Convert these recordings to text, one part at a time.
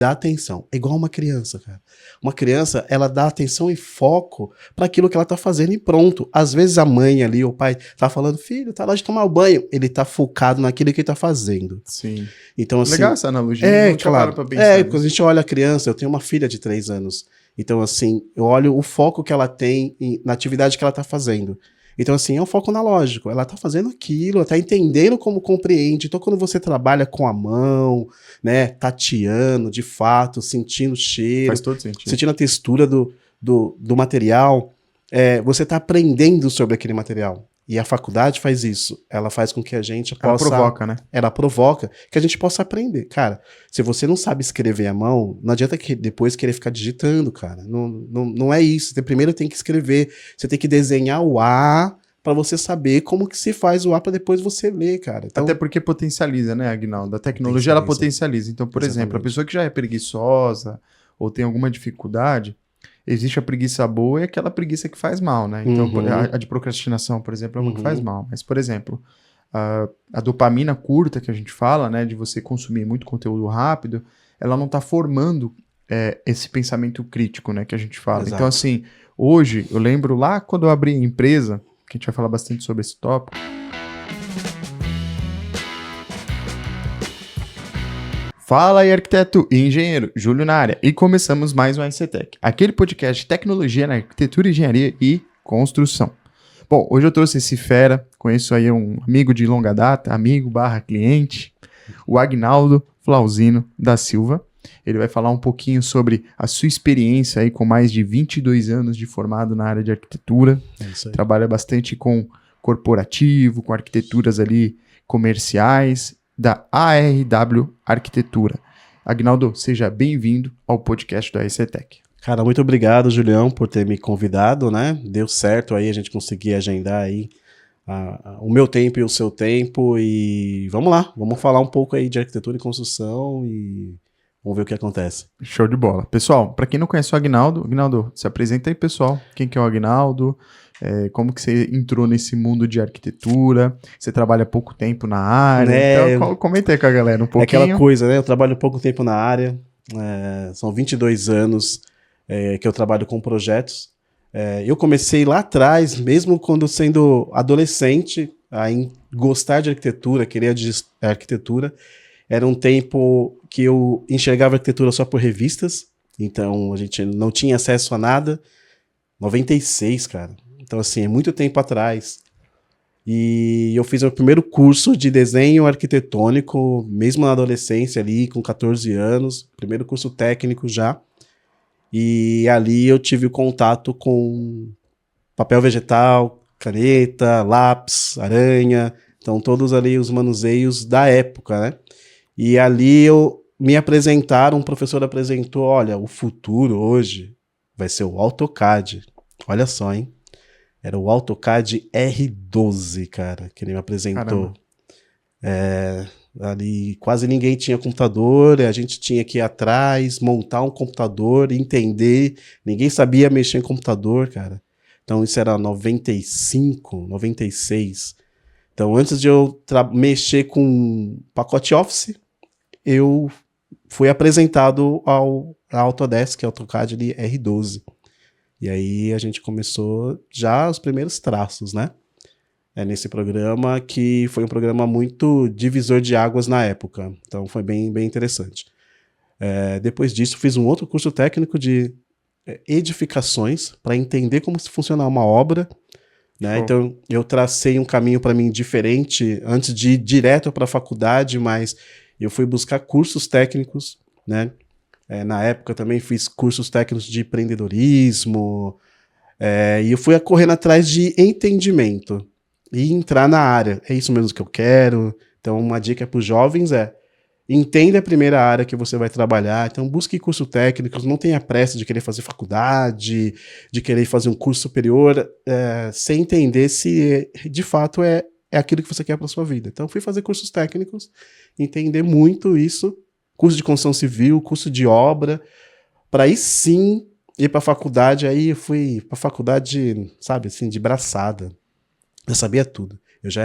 dá atenção. É igual uma criança, cara. Uma criança, ela dá atenção e foco para aquilo que ela tá fazendo e pronto. Às vezes a mãe ali, o pai, tá falando, filho, tá lá de tomar o banho. Ele tá focado naquilo que ele tá fazendo. Sim. Então, assim... Legal essa analogia, não tinha parado pra pensar quando a nisso. gente olha a criança, eu tenho uma filha de 3 anos. Então, assim, eu olho o foco que ela tem na atividade que ela tá fazendo. Então, assim, é um foco analógico. Ela tá fazendo aquilo, ela tá entendendo como compreende. Então, quando você trabalha com a mão, né, tateando, de fato, sentindo o cheiro, Faz todo sentido. sentindo a textura do material, você tá aprendendo sobre aquele material. E a faculdade faz isso. Ela faz com que a gente possa... Ela provoca, né? Ela provoca que a gente possa aprender. Cara, se você não sabe escrever à mão, não adianta depois querer ficar digitando, cara. Não é isso. Você primeiro tem que escrever. Você tem que desenhar o A para você saber como que se faz o A para depois você ler, cara. Então, Até porque potencializa, né, Aguinaldo? A tecnologia, ela potencializa. Então, por exemplo, a pessoa que já é preguiçosa ou tem alguma dificuldade, existe a preguiça boa e aquela preguiça que faz mal, né? Então, a de procrastinação, por exemplo, é uma que faz mal. Mas, por exemplo, a dopamina curta que a gente fala, né, de você consumir muito conteúdo rápido, ela não está formando esse pensamento crítico, né, que a gente fala. Exato. Então, assim, hoje, eu lembro lá quando eu abri a empresa, que a gente vai falar bastante sobre esse tópico. Fala aí, arquiteto e engenheiro, Júlio na área, e começamos mais um ICTech, aquele podcast de tecnologia na arquitetura, engenharia e construção. Bom, hoje eu trouxe esse fera, conheço aí um amigo de longa data, amigo / cliente, o Aguinaldo Flauzino da Silva. Ele vai falar um pouquinho sobre a sua experiência aí com mais de 22 anos de formado na área de arquitetura. Trabalha bastante com corporativo, com arquiteturas ali comerciais, da ARW Arquitetura. Aguinaldo, seja bem-vindo ao podcast da ICTech. Cara, muito obrigado, Julião, por ter me convidado, né? Deu certo aí, a gente conseguir agendar aí o meu tempo e o seu tempo e vamos lá, vamos falar um pouco aí de arquitetura e construção e vamos ver o que acontece. Show de bola. Pessoal, para quem não conhece o Aguinaldo, Aguinaldo, se apresenta aí, pessoal. Quem que é o Aguinaldo? Como que você entrou nesse mundo de arquitetura? Você trabalha há pouco tempo na área, então comenta aí com a galera um pouquinho. É aquela coisa, né? Eu trabalho pouco tempo na área, são 22 anos que eu trabalho com projetos. Eu comecei lá atrás, mesmo quando sendo adolescente, a gostar de arquitetura, querer arquitetura. Era um tempo que eu enxergava arquitetura só por revistas, então a gente não tinha acesso a nada. 96, cara. Então, assim, é muito tempo atrás. E eu fiz o primeiro curso de desenho arquitetônico, mesmo na adolescência ali, com 14 anos. Primeiro curso técnico já. E ali eu tive o contato com papel vegetal, caneta, lápis, aranha. Então, todos ali os manuseios da época, né? E ali me apresentaram, um professor apresentou, olha, o futuro hoje vai ser o AutoCAD. Olha só, hein? Era o AutoCAD R12, cara, que ele me apresentou. Ali quase ninguém tinha computador, a gente tinha que ir atrás, montar um computador, entender. Ninguém sabia mexer em computador, cara. Então isso era 95, 96. Então antes de eu mexer com pacote Office, eu fui apresentado ao Autodesk, AutoCAD de R12. E aí a gente começou já os primeiros traços, né? Nesse programa, que foi um programa muito divisor de águas na época. Então foi bem, bem interessante. Depois disso, fiz um outro curso técnico de edificações para entender como se funciona uma obra. Né? Então eu tracei um caminho para mim diferente antes de ir direto para a faculdade, mas eu fui buscar cursos técnicos, né? Na época também fiz cursos técnicos de empreendedorismo, e eu fui correndo atrás de entendimento e entrar na área. É isso mesmo que eu quero. Então uma dica para os jovens entenda a primeira área que você vai trabalhar. Então busque curso técnico, não tenha pressa de querer fazer faculdade, de querer fazer um curso superior, sem entender se de fato é aquilo que você quer para sua vida. Então fui fazer cursos técnicos, entender muito isso, curso de construção civil, curso de obra, para aí sim ir para a faculdade. Aí eu fui para a faculdade, sabe, assim, de braçada. Eu sabia tudo. Eu já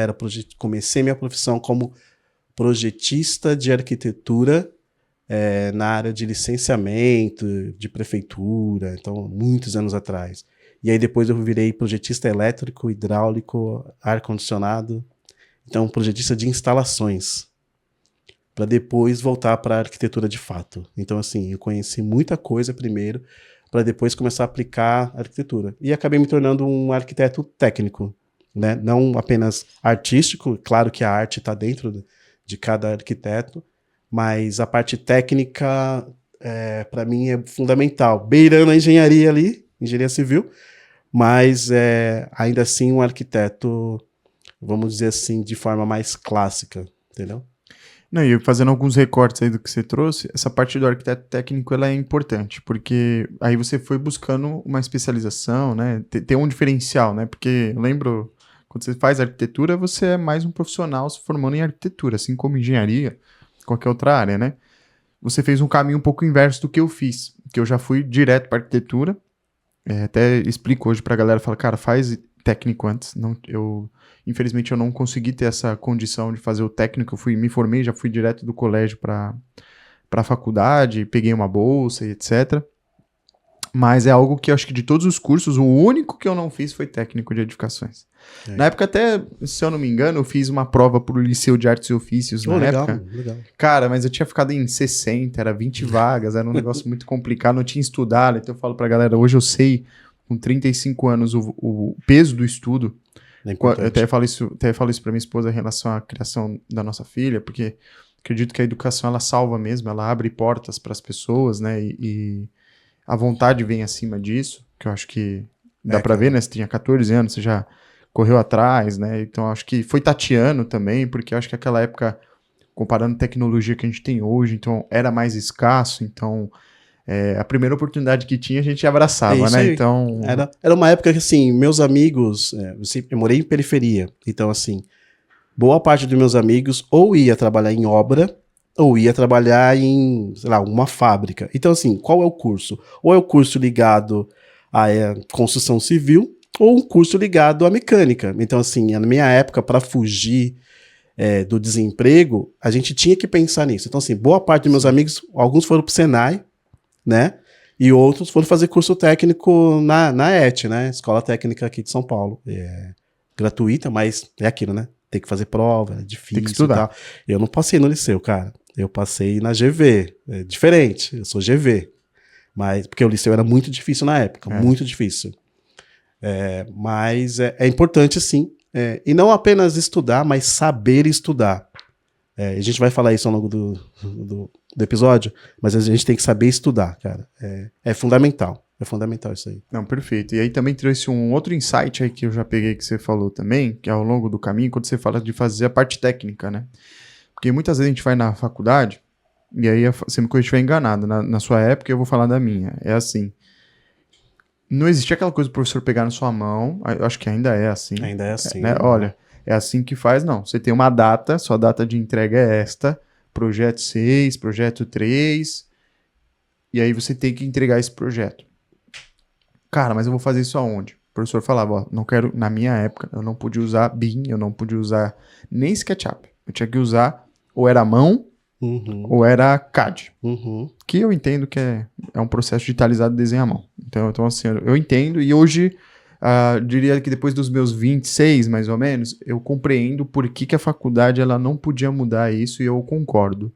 comecei minha profissão como projetista de arquitetura na área de licenciamento, de prefeitura, então, muitos anos atrás. E aí depois eu virei projetista elétrico, hidráulico, ar-condicionado, então projetista de instalações, para depois voltar para a arquitetura de fato. Então, assim, eu conheci muita coisa primeiro, para depois começar a aplicar a arquitetura. E acabei me tornando um arquiteto técnico, né? Não apenas artístico, claro que a arte está dentro de cada arquiteto, mas a parte técnica, para mim, é fundamental. Beirando a engenharia ali, engenharia civil, mas ainda assim um arquiteto, vamos dizer assim, de forma mais clássica, entendeu? Não, e fazendo alguns recortes aí do que você trouxe, essa parte do arquiteto técnico ela é importante, porque aí você foi buscando uma especialização, né? Ter um diferencial, né? Porque eu lembro, quando você faz arquitetura, você é mais um profissional se formando em arquitetura, assim como engenharia, qualquer outra área, né? Você fez um caminho um pouco inverso do que eu fiz, que eu já fui direto para arquitetura, até explico hoje pra galera, fala, cara, faz técnico antes, infelizmente eu não consegui ter essa condição de fazer o técnico, me formei, já fui direto do colégio para a faculdade, peguei uma bolsa e etc. Mas é algo que eu acho que de todos os cursos, o único que eu não fiz foi técnico de edificações. Na época até, se eu não me engano, eu fiz uma prova pro Liceu de Artes e Ofícios na época. Legal. Cara, mas eu tinha ficado em 60, era 20 vagas, era um negócio muito complicado, não tinha estudado, então eu falo pra galera, hoje eu sei, com 35 anos, o peso do estudo. Eu até falo isso pra minha esposa em relação à criação da nossa filha, porque acredito que a educação, ela salva mesmo, ela abre portas para as pessoas, né, e a vontade vem acima disso, que eu acho que dá pra ver, né, você tinha 14 anos, você já correu atrás, né, então acho que foi tateando também, porque eu acho que aquela época, comparando a tecnologia que a gente tem hoje, então era mais escasso, então a primeira oportunidade que tinha a gente abraçava, né, aí. então... Era uma época que, assim, meus amigos, eu morei em periferia, então, assim, boa parte dos meus amigos ou ia trabalhar em obra, ou ia trabalhar em, sei lá, uma fábrica. Então, assim, qual é o curso? Ou é o curso ligado à construção civil, ou um curso ligado à mecânica. Então, assim, na minha época, para fugir do desemprego, a gente tinha que pensar nisso. Então, assim, boa parte dos meus amigos, alguns foram para o Senai, né? E outros foram fazer curso técnico na ET, né? Escola Técnica aqui de São Paulo. Gratuita, mas é aquilo, né? Tem que fazer prova, é difícil. Tem que estudar. E tal. Eu não passei no liceu, cara. Eu passei na GV. É diferente, eu sou GV. Mas, porque o liceu era muito difícil na época, muito difícil. Mas é importante, sim. E não apenas estudar, mas saber estudar. A gente vai falar isso ao longo do episódio, mas a gente tem que saber estudar, cara. É fundamental. É fundamental isso aí. Não, perfeito. E aí também trouxe um outro insight aí que eu já peguei que você falou também, que é ao longo do caminho, quando você fala de fazer a parte técnica, né? Porque muitas vezes a gente vai na faculdade, e aí você me corrija se estiver enganado, na sua época eu vou falar da minha. É assim, não existia aquela coisa do professor pegar na sua mão, eu acho que ainda é assim. Ainda é assim. Né? Olha, é assim que faz, não. Você tem uma data, sua data de entrega é esta, projeto 6, projeto 3, e aí você tem que entregar esse projeto. Cara, mas eu vou fazer isso aonde? O professor falava, ó, não quero, na minha época, eu não podia usar BIM, eu não podia usar nem SketchUp. Eu tinha que usar, ou era mão, ou era CAD. Que eu entendo que é um processo digitalizado de desenho à mão. Então assim, eu entendo, e hoje, diria que depois dos meus 26, mais ou menos, eu compreendo por que a faculdade ela não podia mudar isso, e eu concordo.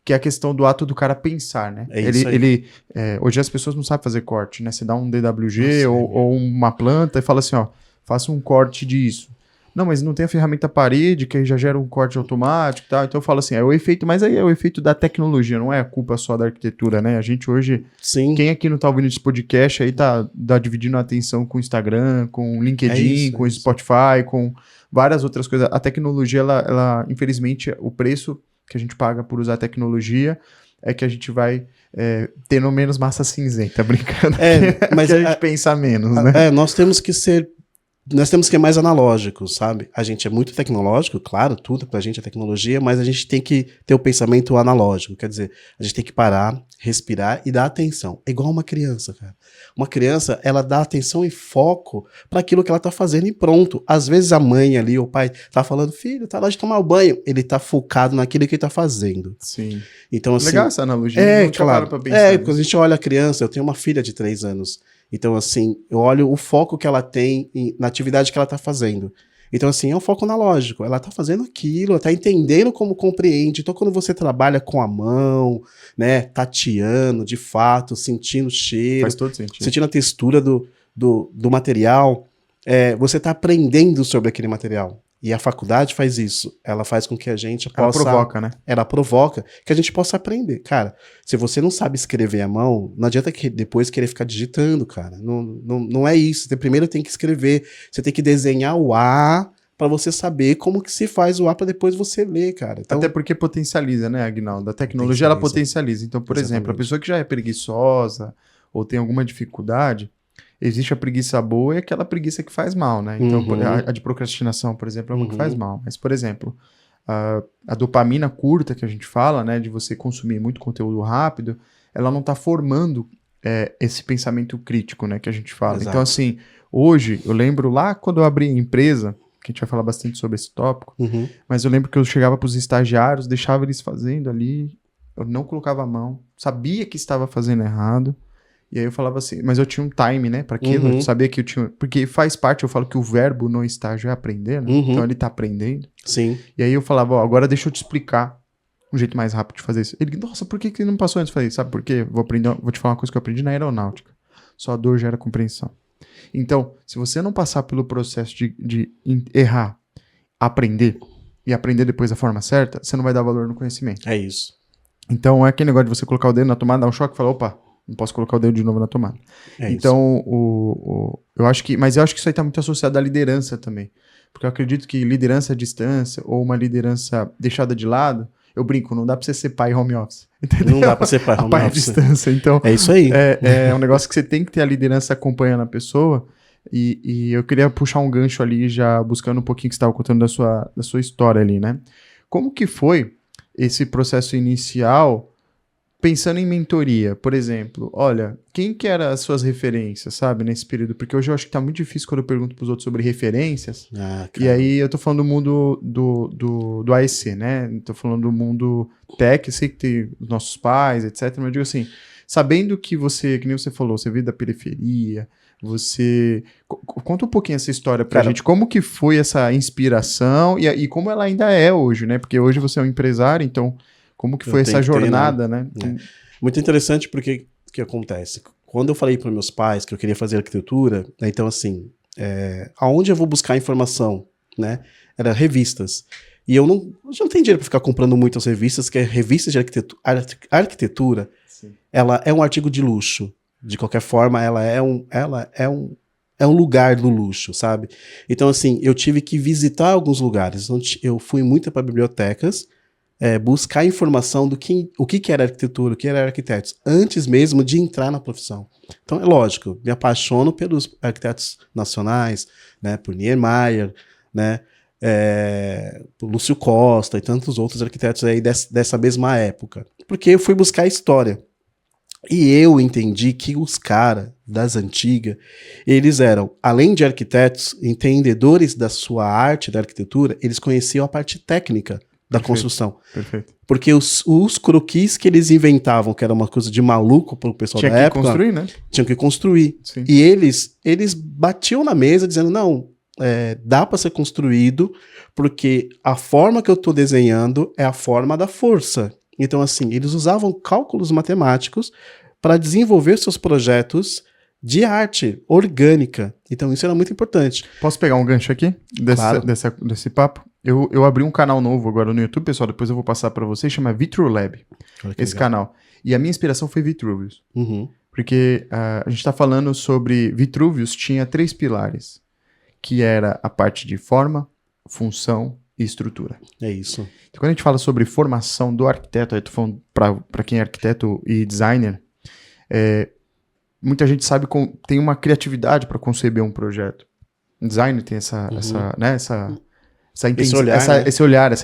Que é a questão do ato do cara pensar, né? Hoje as pessoas não sabem fazer corte, né? Você dá um DWG ou uma planta e fala assim, ó, faça um corte disso. Não, mas não tem a ferramenta parede, que aí já gera um corte automático e tal. Então eu falo assim, é o efeito, mas aí é o efeito da tecnologia, não é a culpa só da arquitetura, né? A gente hoje, quem aqui não tá ouvindo esse podcast aí tá dividindo a atenção com o Instagram, com o LinkedIn, com o Spotify, com várias outras coisas. A tecnologia, ela infelizmente, o preço que a gente paga por usar a tecnologia é que a gente vai tendo menos massa cinzenta, brincando. Mas que a gente pensa menos, né? Nós temos que ser nós temos que ser mais analógicos, sabe? A gente é muito tecnológico, claro, tudo pra gente é tecnologia, mas a gente tem que ter o pensamento analógico. Quer dizer, a gente tem que parar, respirar e dar atenção. É igual uma criança, cara. Uma criança, ela dá atenção e foco para aquilo que ela tá fazendo e pronto. Às vezes a mãe ali, o pai, tá falando, filho, tá lá de tomar o banho. Ele tá focado naquilo que ele tá fazendo. Sim. Então, assim, Legal essa analogia. é, claro. Pra pensar Quando a gente olha a criança, eu tenho uma filha de 3 anos. Então, assim, eu olho o foco que ela tem na atividade que ela tá fazendo. Então, assim, é um foco analógico. Ela tá fazendo aquilo, ela tá entendendo como compreende. Então, quando você trabalha com a mão, né, tateando, de fato, sentindo o cheiro, Faz todo sentido. sentindo a textura do material, você tá aprendendo sobre aquele material. E a faculdade faz isso. Ela faz com que a gente possa... Ela provoca, né? Ela provoca que a gente possa aprender. Cara, se você não sabe escrever à mão, não adianta depois querer ficar digitando, cara. Não é isso. Você primeiro tem que escrever. Você tem que desenhar o A para você saber como que se faz o A para depois você ler, cara. Então, até porque potencializa, né, Aguinaldo? A tecnologia, ela potencializa. Então, por exemplo, a pessoa que já é preguiçosa ou tem alguma dificuldade... Existe a preguiça boa e aquela preguiça que faz mal, né? Então, a de procrastinação, por exemplo, é uma que faz mal. Mas, por exemplo, a dopamina curta que a gente fala, né? De você consumir muito conteúdo rápido, ela não está formando esse pensamento crítico, né? Que a gente fala. Exato. Então, assim, hoje, eu lembro lá quando eu abri a empresa, que a gente vai falar bastante sobre esse tópico, mas eu lembro que eu chegava para os estagiários, deixava eles fazendo ali, eu não colocava a mão, sabia que estava fazendo errado, e aí eu falava assim, mas eu tinha um time, né, para aquilo, eu sabia que eu tinha, porque faz parte, eu falo que o verbo no estágio é aprender, né, então ele tá aprendendo. Sim. E aí eu falava, ó, agora deixa eu te explicar um jeito mais rápido de fazer isso. Ele, nossa, por que não passou antes? Eu falei, sabe por quê? Vou te falar uma coisa que eu aprendi na aeronáutica, só a dor gera compreensão. Então, se você não passar pelo processo de errar, aprender, e aprender depois da forma certa, você não vai dar valor no conhecimento. É isso. Então, é aquele negócio de você colocar o dedo na tomada, dar um choque e falar, opa, não posso colocar o dedo de novo na tomada. Então, eu acho que isso aí está muito associado à liderança também. Porque eu acredito que liderança à distância ou uma liderança deixada de lado, eu brinco, não dá para você ser pai home office. Entendeu? Não dá para ser pai home pai office. à distância. Então, é isso aí. É um negócio que você tem que ter a liderança acompanhando a pessoa. E eu queria puxar um gancho ali, já buscando um pouquinho que você estava contando da sua história ali, né? Como que foi esse processo inicial, pensando em mentoria, por exemplo? Olha, quem que eram as suas referências, sabe, nesse período? Porque hoje eu acho que tá muito difícil quando eu pergunto pros outros sobre referências. E aí eu tô falando do mundo do AEC, né? Tô falando do mundo tech, eu sei que tem os nossos pais, etc. Mas eu digo assim, sabendo que você, que nem você falou, você veio da periferia, você... Conta um pouquinho essa história pra gente. Como que foi essa inspiração e como ela ainda é hoje, né? Porque hoje você é um empresário, então... Como que foi essa jornada, né? Muito interessante porque o que acontece? Quando eu falei para meus pais que eu queria fazer arquitetura, né, então assim, aonde eu vou buscar informação, né? Era revistas. E eu não tenho dinheiro para ficar comprando muitas revistas, que é revistas de arquitetura. Sim. Ela é um artigo de luxo. De qualquer forma, ela é um lugar do luxo, sabe? Então assim, eu tive que visitar alguns lugares. Eu fui muito para bibliotecas, buscar informação do o que era arquitetura, o que era arquitetos, antes mesmo de entrar na profissão. Então, é lógico, me apaixono pelos arquitetos nacionais, né, por Niemeyer, né, por Lúcio Costa e tantos outros arquitetos aí dessa mesma época. Porque eu fui buscar história. E eu entendi que os caras das antigas, eles eram, além de arquitetos, entendedores da sua arte, da arquitetura, eles conheciam a parte técnica da construção. Perfeito. Porque os croquis que eles inventavam, que era uma coisa de maluco pro pessoal da época... Tinha que construir, né? Tinham que construir. Sim. E eles batiam na mesa dizendo, não, dá para ser construído, porque a forma que eu tô desenhando é a forma da força. Então, assim, eles usavam cálculos matemáticos para desenvolver seus projetos de arte orgânica. Então, isso era muito importante. Posso pegar um gancho aqui desse papo? Eu abri um canal novo agora no YouTube, pessoal, depois eu vou passar para vocês, chama Vitrolab, esse canal. E a minha inspiração foi Vitruvius. Porque a gente está falando sobre... Vitruvius tinha 3 pilares, que era a parte de forma, função e estrutura. É isso. Então, quando a gente fala sobre formação do arquiteto, aí eu tô falando para quem é arquiteto e designer, muita gente sabe tem uma criatividade para conceber um projeto. Design tem essa Esse olhar, né?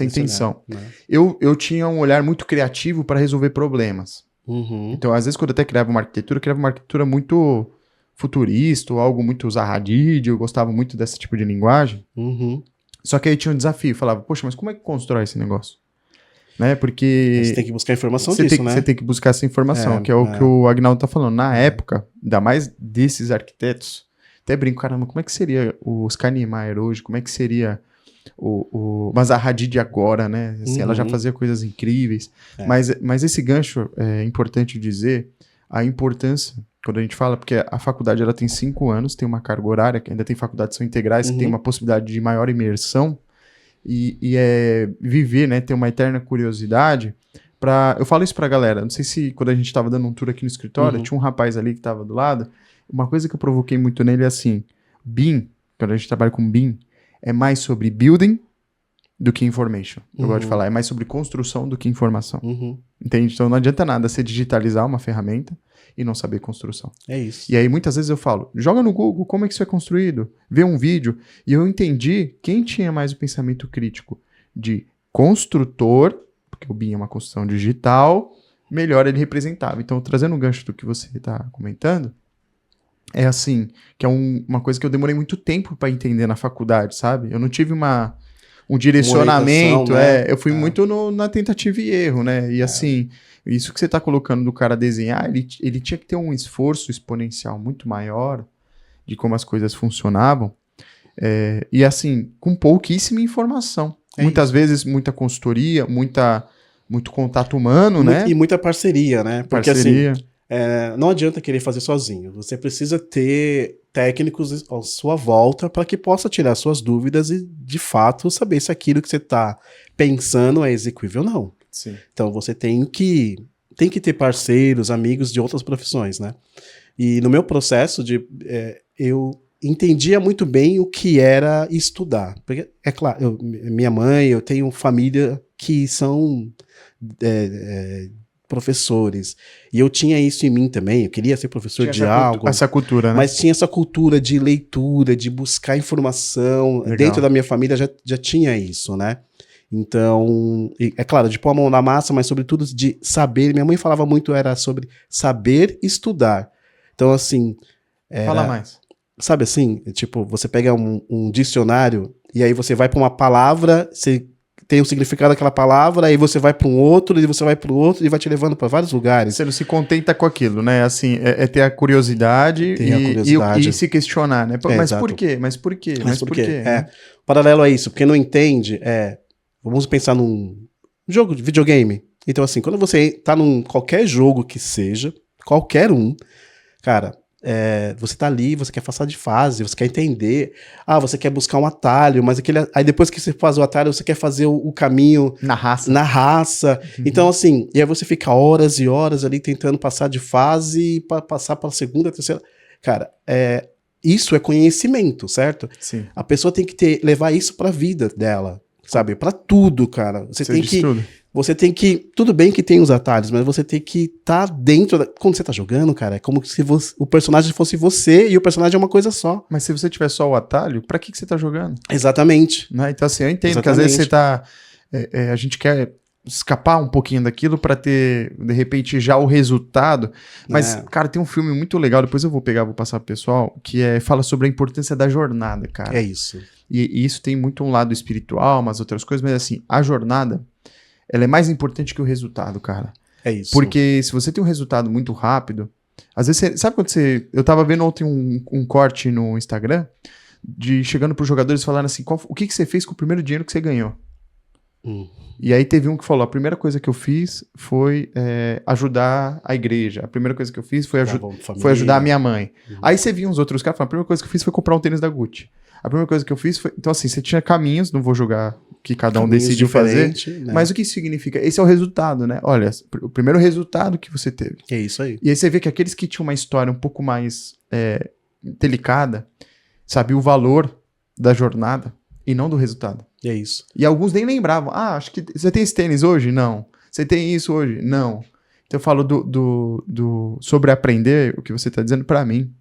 intenção. Olhar, né? Eu tinha um olhar muito criativo para resolver problemas. Uhum. Então, às vezes, quando eu até criava uma arquitetura muito futurista, ou algo muito Zaha Hadid, eu gostava muito desse tipo de linguagem. Uhum. Só que aí tinha um desafio, eu falava, poxa, mas como é que constrói esse negócio? Né? Porque Você tem que buscar informação disso, né? Você tem que buscar essa informação, que é o que o Agnaldo tá falando. Na época, ainda mais desses arquitetos, até brinco, caramba, como é que seria o Oscar Niemeyer hoje? Como é que seria o Zaha Hadid agora, né? Assim, ela já fazia coisas incríveis. Mas esse gancho é importante dizer a importância, quando a gente fala, porque a faculdade ela tem 5 anos, tem uma carga horária, que ainda tem faculdades que são integrais, que tem uma possibilidade de maior imersão, e é viver, né? Ter uma eterna curiosidade. Eu falo isso pra galera, não sei se quando a gente tava dando um tour aqui no escritório, tinha um rapaz ali que tava do lado, uma coisa que eu provoquei muito nele é assim, BIM, quando a gente trabalha com BIM, é mais sobre building do que information. Eu gosto de falar, é mais sobre construção do que informação. Entende? Então não adianta nada você digitalizar uma ferramenta e não saber construção. É isso. E aí muitas vezes eu falo, joga no Google como é que isso é construído, vê um vídeo, e eu entendi quem tinha mais o pensamento crítico de construtor, porque o BIM é uma construção digital, melhor ele representava. Então, trazendo um gancho do que você está comentando, é assim, que é uma coisa que eu demorei muito tempo para entender na faculdade, sabe? Eu não tive um direcionamento, né? Eu fui muito na tentativa e erro, né? E assim, isso que você tá colocando do cara desenhar, ele tinha que ter um esforço exponencial muito maior de como as coisas funcionavam, e assim, com pouquíssima informação. Muitas vezes, muita consultoria, muito contato humano, né? E muita parceria, né? Porque Parceria. assim, não adianta querer fazer sozinho. Você precisa ter técnicos à sua volta para que possa tirar suas dúvidas e, de fato, saber se aquilo que você está pensando é execuível ou não. Sim. Então, você tem que ter parceiros, amigos de outras profissões, né? E no meu processo, eu entendia muito bem o que era estudar. Porque, é claro, minha mãe, eu tenho família que são professores. E eu tinha isso em mim também. Eu queria ser professor de algo. Essa cultura, né? Mas tinha essa cultura de leitura, de buscar informação. Legal. Dentro da minha família já tinha isso, né? Então, é claro, de pôr a mão na massa, mas sobretudo de saber. Minha mãe falava muito, era sobre saber estudar. Então, assim... Fala mais. Sabe assim? Tipo, você pega um dicionário e aí você vai para uma palavra, você tem o significado daquela palavra, aí você vai para um outro, e você vai para o outro, e vai te levando para vários lugares. Você não se contenta com aquilo, né? Assim, ter a curiosidade, e se questionar, né? Mas por quê? Mas por quê? Mas por quê? Paralelo a isso, porque não entende, vamos pensar num jogo de videogame. Então, assim, quando você tá num qualquer jogo que seja, qualquer um, cara... você tá ali, você quer passar de fase, você quer entender, você quer buscar um atalho, mas aí depois que você faz o atalho, você quer fazer o caminho na raça. Então assim, e aí você fica horas e horas ali tentando passar de fase para passar para a segunda, terceira, cara, isso é conhecimento, certo? Sim. A pessoa tem que levar isso pra vida dela, sabe? Pra tudo, cara. Você tem que... Tudo bem que tem os atalhos, mas você tem que estar dentro... Quando você tá jogando, cara, é como se o personagem fosse você e o personagem é uma coisa só. Mas se você tiver só o atalho, pra que você tá jogando? Exatamente. Né? Então assim, eu entendo que às vezes você tá... a gente quer escapar um pouquinho daquilo pra ter, de repente, já o resultado. Mas, cara, tem um filme muito legal, depois eu vou passar pro pessoal, que fala sobre a importância da jornada, cara. É isso. E isso tem muito um lado espiritual, umas outras coisas, mas assim, a jornada... ela é mais importante que o resultado, cara. É isso. Porque se você tem um resultado muito rápido, às vezes sabe quando eu tava vendo ontem um corte no Instagram, chegando pros jogadores falando assim, o que você fez com o primeiro dinheiro que você ganhou? E aí teve um que falou, a primeira coisa que eu fiz foi ajudar a igreja. A primeira coisa que eu fiz foi ajudar a minha mãe. Aí você via uns outros caras falando, a primeira coisa que eu fiz foi comprar um tênis da Gucci. A primeira coisa que eu fiz foi... Então assim, você tinha caminhos, não vou julgar que cada um decidiu fazer, né? Mas o que isso significa? Esse é o resultado, né? Olha, o primeiro resultado que você teve. É isso aí. E aí você vê que aqueles que tinham uma história um pouco mais delicada, sabiam o valor da jornada e não do resultado. É isso. E alguns nem lembravam. Acho que você tem esse tênis hoje? Não. Você tem isso hoje? Não. Então eu falo sobre aprender, o que você está dizendo para mim.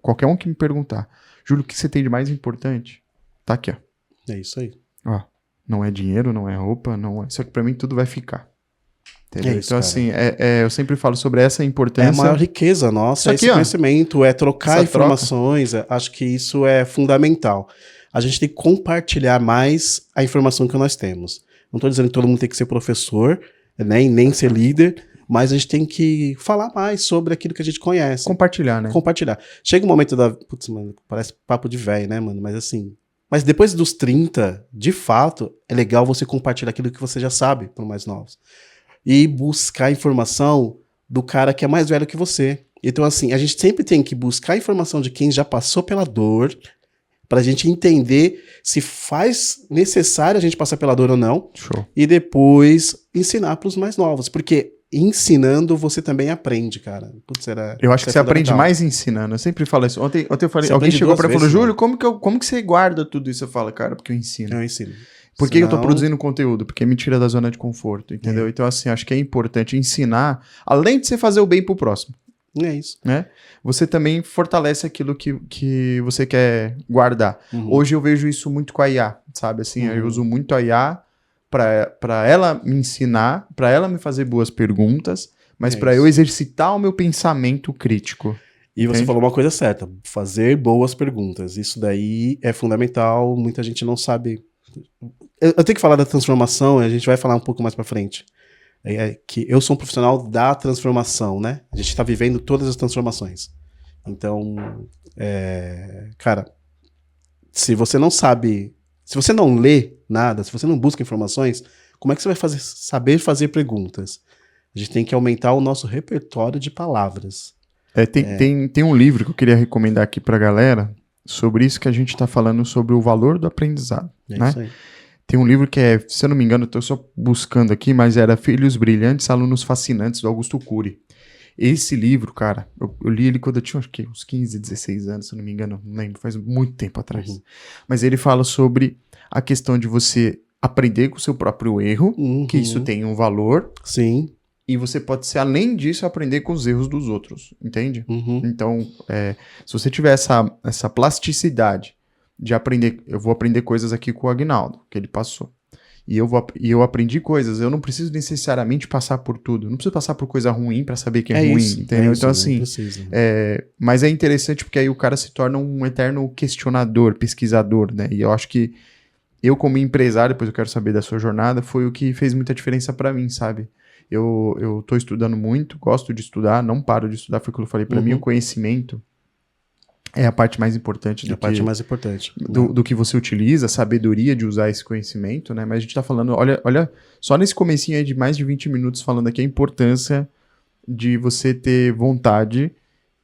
Qualquer um que me perguntar, Júlio, o que você tem de mais importante? Tá aqui, ó. É isso aí. Ó, não é dinheiro, não é roupa, não é... Só que pra mim tudo vai ficar. Entendeu? É isso, então, cara. assim, eu sempre falo sobre essa importância. É a maior riqueza nossa, Isso aqui, esse ó. conhecimento, é trocar Essa informações. Acho que isso é fundamental. A gente tem que compartilhar mais a informação que nós temos. Não estou dizendo que todo mundo tem que ser professor, né, e nem ser líder, mas a gente tem que falar mais sobre aquilo que a gente conhece. Compartilhar, né? Compartilhar. Chega um momento da... Putz, mano, parece papo de velho, né, mano? Mas assim... Mas depois dos 30, de fato, é legal você compartilhar aquilo que você já sabe para os mais novos. E buscar informação do cara que é mais velho que você. Então, assim, a gente sempre tem que buscar informação de quem já passou pela dor, para a gente entender se faz necessário a gente passar pela dor ou não. Show. E depois ensinar para os mais novos. Porque ensinando você também aprende, cara. Putz, eu acho que você aprende fundamental. mais ensinando. Eu sempre falo isso. Ontem eu falei, Você alguém aprende chegou duas para mim e falou, vezes, Júlio, como que você guarda tudo isso? Eu falo, cara, porque eu ensino. Eu ensino. Por que eu tô Senão- produzindo conteúdo? Porque me tira da zona de conforto, entendeu? Então, assim, acho que é importante ensinar, além de você fazer o bem pro próximo, É isso. né? Você também fortalece aquilo que você quer guardar. Uhum. Hoje eu vejo isso muito com a IA, sabe? Assim, eu uso muito a IA para ela me ensinar, para ela me fazer boas perguntas, mas É para isso. eu exercitar o meu pensamento crítico. E você Entende? falou uma coisa certa, fazer boas perguntas. Isso daí é fundamental, muita gente não sabe. Eu tenho que falar da transformação, a gente vai falar um pouco mais pra frente. É que eu sou um profissional da transformação, né? A gente tá vivendo todas as transformações. Então, cara, se você não sabe, se você não lê nada, se você não busca informações, como é que você vai saber fazer perguntas? A gente tem que aumentar o nosso repertório de palavras. Tem um livro que eu queria recomendar aqui pra galera sobre isso que a gente tá falando sobre o valor do aprendizado, É né? isso aí. Tem um livro que se eu não me engano, eu tô só buscando aqui, mas era Filhos Brilhantes, Alunos Fascinantes, do Augusto Cury. Esse livro, cara, eu li ele quando eu tinha acho que uns 15, 16 anos, se eu não me engano, não lembro, faz muito tempo atrás. Uhum. Mas ele fala sobre a questão de você aprender com o seu próprio erro, que isso tem um valor, Sim. e você pode ser, além disso, aprender com os erros dos outros, entende? Uhum. Então, se você tiver essa plasticidade de aprender, eu vou aprender coisas aqui com o Agnaldo, que ele passou. E eu aprendi coisas, eu não preciso necessariamente passar por tudo, não preciso passar por coisa ruim pra saber que é ruim, isso, entendeu? isso, Então, não assim, precisa. mas é interessante porque aí o cara se torna um eterno questionador, pesquisador, né? E eu acho que eu, como empresário, depois eu quero saber da sua jornada, foi o que fez muita diferença pra mim, sabe? Eu tô estudando muito, gosto de estudar, não paro de estudar, foi o que eu falei. Pra mim, o conhecimento é a parte mais importante É a parte mais importante. do que você utiliza, a sabedoria de usar esse conhecimento, né? Mas a gente tá falando, olha, só nesse comecinho aí de mais de 20 minutos falando aqui a importância de você ter vontade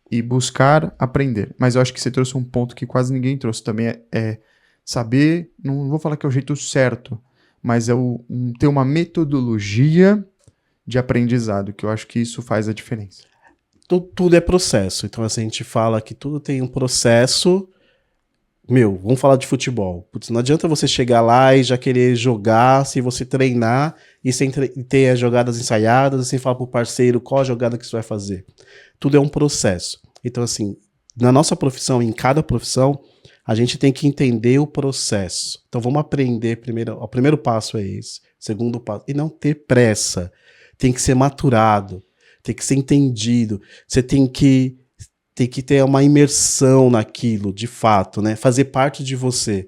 e buscar aprender. Mas eu acho que você trouxe um ponto que quase ninguém trouxe também, é saber, não vou falar que é o jeito certo, mas ter uma metodologia de aprendizado, que eu acho que isso faz a diferença. Tudo é processo. Então, assim, a gente fala que tudo tem um processo. Vamos falar de futebol. Putz, não adianta você chegar lá e já querer jogar se você treinar e sem ter as jogadas ensaiadas, sem falar pro parceiro qual a jogada que você vai fazer. Tudo é um processo. Então, assim, na nossa profissão, em cada profissão, a gente tem que entender o processo. Então, vamos aprender primeiro. O primeiro passo é esse. O segundo passo. E não ter pressa. Tem que ser maturado. Tem que ser entendido. Você tem que ter uma imersão naquilo, de fato, né? Fazer parte de você.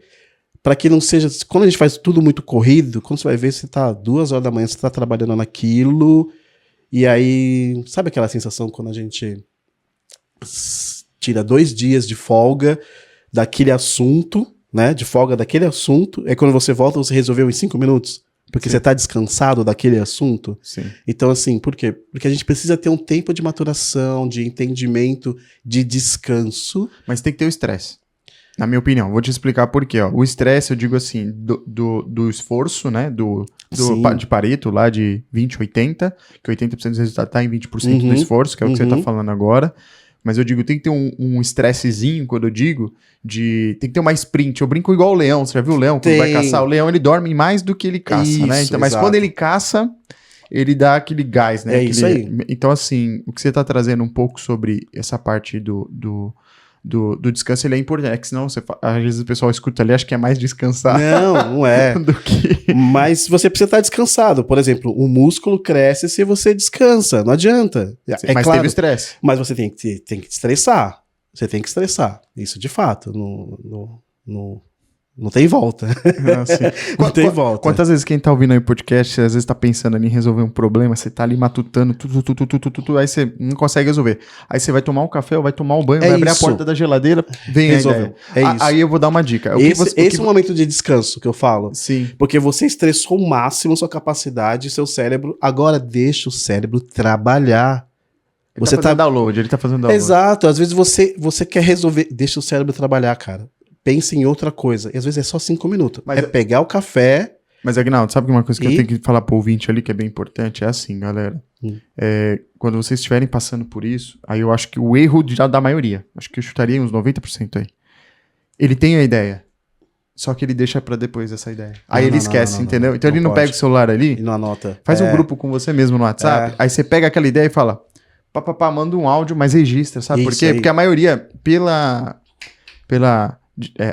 Para que não seja... Quando a gente faz tudo muito corrido, quando você vai ver, você tá 2 horas da manhã, você tá trabalhando naquilo, e aí... Sabe aquela sensação quando a gente tira 2 dias de folga daquele assunto, né? De folga daquele assunto, é quando você volta, você resolveu em 5 minutos? Porque Sim. você tá descansado daquele assunto? Sim. Então, assim, por quê? Porque a gente precisa ter um tempo de maturação, de entendimento, de descanso. Mas tem que ter o estresse. Na minha opinião, vou te explicar por quê. Ó. O estresse, eu digo assim, do esforço, né? De Pareto, lá de 20-80, que 80% do resultado está em 20% do esforço, que é o que você está falando agora. Mas eu digo, tem que ter um estressezinho, quando eu digo, tem que ter uma sprint. Eu brinco igual o leão. Você já viu o leão quando vai caçar? O leão, ele dorme mais do que ele caça, né? Isso, Então, mas exato. quando ele caça, ele dá aquele gás, né? É isso aí. Então, assim, o que você tá trazendo um pouco sobre essa parte do descanso, ele é importante. É que senão, às vezes o pessoal escuta ali, acha que é mais descansar Não é. do que... Mas você precisa estar descansado. Por exemplo, o músculo cresce se você descansa. Não adianta. Mas claro, teve estresse. mas você tem que estressar. Você tem que estressar. Isso de fato. Não tem volta. Não tem volta. Quantas vezes quem tá ouvindo aí o podcast, você às vezes tá pensando ali em resolver um problema, você tá ali matutando, aí você não consegue resolver. Aí você vai tomar um café ou vai tomar um banho, vai abrir a porta da geladeira, vem Resolveu. a ideia. Aí eu vou dar uma dica. Esse é o momento de descanso que eu falo. Sim. Porque você estressou o máximo sua capacidade, seu cérebro. Agora deixa o cérebro trabalhar. Você tá fazendo download, ele tá fazendo download. Exato. Às vezes você quer resolver. Deixa o cérebro trabalhar, cara. Pense em outra coisa. E às vezes é só 5 minutos. Mas pegar o café... Mas, Aguinaldo, sabe uma coisa que eu tenho que falar pro ouvinte ali que é bem importante? É assim, galera. Quando vocês estiverem passando por isso, aí eu acho que o erro da maioria, acho que eu chutaria uns 90% aí. Ele tem a ideia, só que ele deixa pra depois essa ideia. Aí ele esquece, entendeu? Então ele não pega o celular ali, e não anota. Faz um grupo com você mesmo no WhatsApp, aí você pega aquela ideia e fala, manda um áudio, mas registra, sabe por quê? Aí. Porque a maioria, pela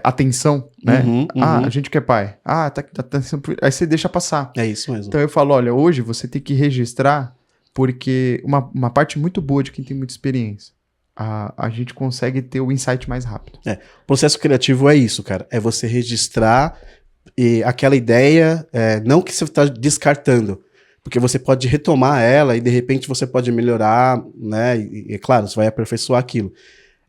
atenção, né? A gente quer pai. Tá aí você deixa passar. É isso mesmo. Então eu falo, olha, hoje você tem que registrar, porque uma parte muito boa de quem tem muita experiência, a gente consegue ter o insight mais rápido. O processo criativo é isso, cara. É você registrar aquela ideia, não que você está descartando, porque você pode retomar ela e de repente você pode melhorar, né? E claro, você vai aperfeiçoar aquilo.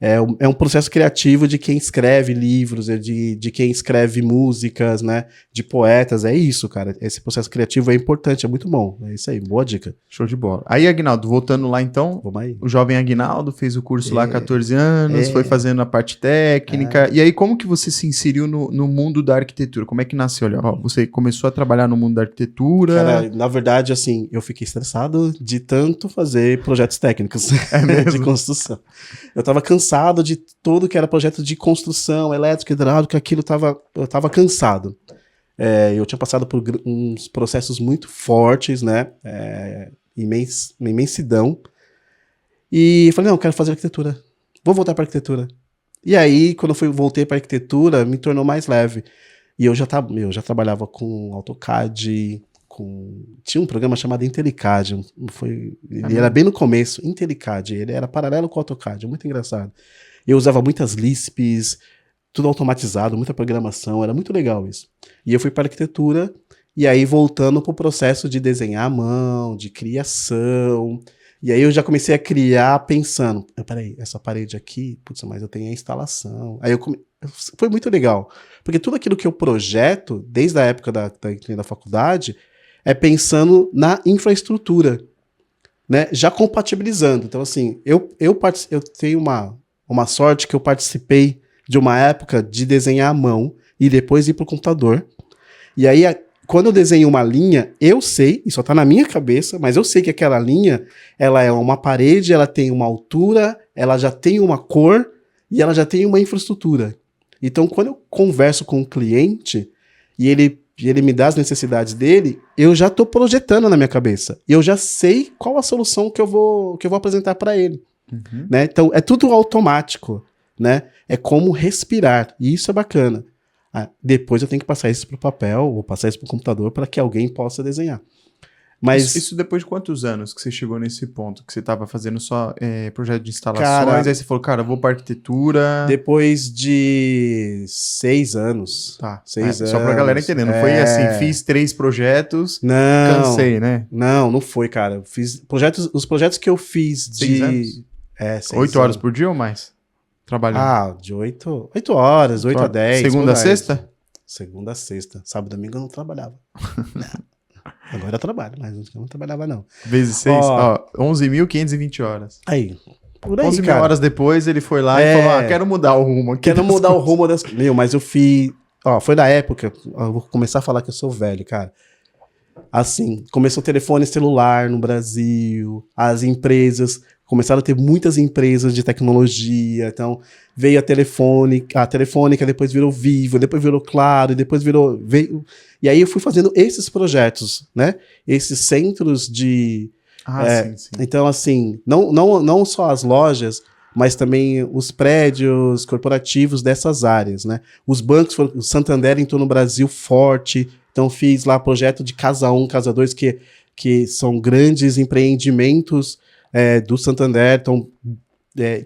É um processo criativo de quem escreve livros, de quem escreve músicas, né? De poetas, é isso, cara. Esse processo criativo é importante, é muito bom. É isso aí, boa dica. Show de bola. Aí, Aguinaldo, voltando lá então, vamos aí. O jovem Aguinaldo fez o curso lá há 14 anos, foi fazendo a parte técnica. E aí, como que você se inseriu no mundo da arquitetura? Como é que nasceu? Olha, você começou a trabalhar no mundo da arquitetura? Cara, na verdade, assim, eu fiquei estressado de tanto fazer projetos técnicos de construção. Eu tava cansado de tudo que era projeto de construção, elétrica, hidráulica, eu tava cansado. Eu tinha passado por uns processos muito fortes, né? Uma imensidão. E falei, não, eu quero fazer arquitetura. Vou voltar para arquitetura. E aí, quando eu voltei para arquitetura, me tornou mais leve. E eu já trabalhava com AutoCAD, tinha um programa chamado IntelliCAD, ele era bem no começo, IntelliCAD, ele era paralelo com o AutoCAD, muito engraçado. Eu usava muitas Lisps, tudo automatizado, muita programação, era muito legal isso. E eu fui para arquitetura, e aí voltando para o processo de desenhar à mão, de criação, e aí eu já comecei a criar pensando, peraí, essa parede aqui, putz, mas eu tenho a instalação. Aí foi muito legal, porque tudo aquilo que eu projeto, desde a época da faculdade, é pensando na infraestrutura, né? Já compatibilizando. Então, assim, eu tenho uma sorte que eu participei de uma época de desenhar à mão e depois ir para o computador. E aí, quando eu desenho uma linha, eu sei, isso só está na minha cabeça, mas eu sei que aquela linha, ela é uma parede, ela tem uma altura, ela já tem uma cor e ela já tem uma infraestrutura. Então, quando eu converso com o cliente e ele me dá as necessidades dele, eu já estou projetando na minha cabeça. Eu já sei qual a solução que eu vou apresentar para ele. Né? Então, é tudo automático. Né? É como respirar. E isso é bacana. Depois eu tenho que passar isso para o papel ou passar isso para o computador para que alguém possa desenhar. Mas isso depois de quantos anos que você chegou nesse ponto? Que você estava fazendo só projeto de instalações, aí você falou, cara, vou para arquitetura... Depois de 6 anos. Tá. 6 anos. Só pra galera entender, não foi assim, fiz 3 projetos, cansei, né? Não foi, cara. Os projetos que eu fiz 6 anos? 6 8 horas por dia ou mais? Trabalhando? De 8 horas, 8 a 10. Segunda a sexta? Segunda a sexta. Sábado e domingo eu não trabalhava. Agora eu trabalho, mas eu não trabalhava, não. Vezes 6, 11.520 horas. Aí, por aí, 11 mil horas depois, ele foi lá e falou, quero mudar o rumo aqui. Quero mudar o rumo das... mas eu fiz... foi na época, eu vou começar a falar que eu sou velho, cara. Assim, começou o telefone celular no Brasil, as empresas começaram a ter muitas empresas de tecnologia, então veio a Telefônica, depois virou Vivo, depois virou Claro, depois veio... E aí eu fui fazendo esses projetos, né? Esses centros de... Sim. Então, assim, não só as lojas, mas também os prédios corporativos dessas áreas, né? Os bancos, o Santander entrou no Brasil forte, então fiz lá projeto de Casa 1, Casa 2, que são grandes empreendimentos do Santander, então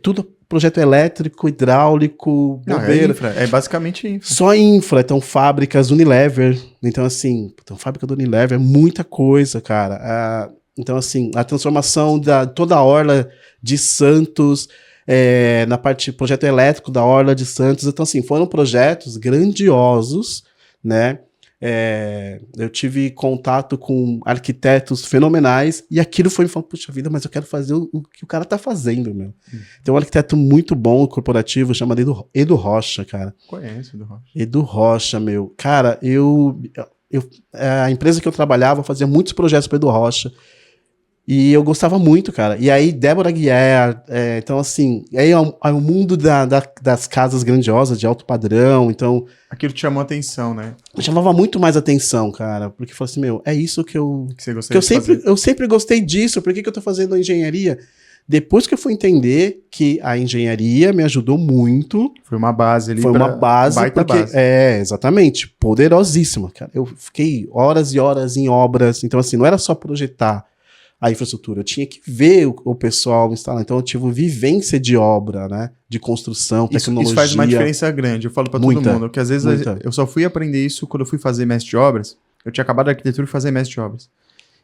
tudo projeto elétrico, hidráulico, bombeiro. É basicamente infra. Só infra, então fábricas Unilever, então assim, fábrica do Unilever é muita coisa, cara. Então assim, a transformação da toda a orla de Santos, na parte projeto elétrico da orla de Santos, então assim, foram projetos grandiosos, né? Eu tive contato com arquitetos fenomenais e aquilo foi me falando, puxa vida, mas eu quero fazer o que o cara tá fazendo, meu. Tem um arquiteto muito bom, corporativo, chamado Edu Rocha, cara. Conheço Edu Rocha. Edu Rocha, meu. Cara, a empresa que eu trabalhava fazia muitos projetos para Edu Rocha. E eu gostava muito, cara. E aí, Débora Guiar, então assim, aí é o mundo das casas grandiosas, de alto padrão, então... Aquilo te chamou atenção, né? Chamava muito mais atenção, cara, porque falou assim, meu, é isso que você gostaria de fazer. Eu sempre gostei disso, por que eu tô fazendo a engenharia? Depois que eu fui entender que a engenharia me ajudou muito... Foi uma base ali. Foi uma base, base. Exatamente, poderosíssima, cara. Eu fiquei horas e horas em obras, então assim, não era só projetar a infraestrutura, eu tinha que ver o pessoal instalar, então eu tive vivência de obra, né, de construção, tecnologia. Isso faz uma diferença grande, eu falo pra todo mundo, que às vezes eu só fui aprender isso quando eu fui fazer mestre de obras, eu tinha acabado a arquitetura e fazer mestre de obras.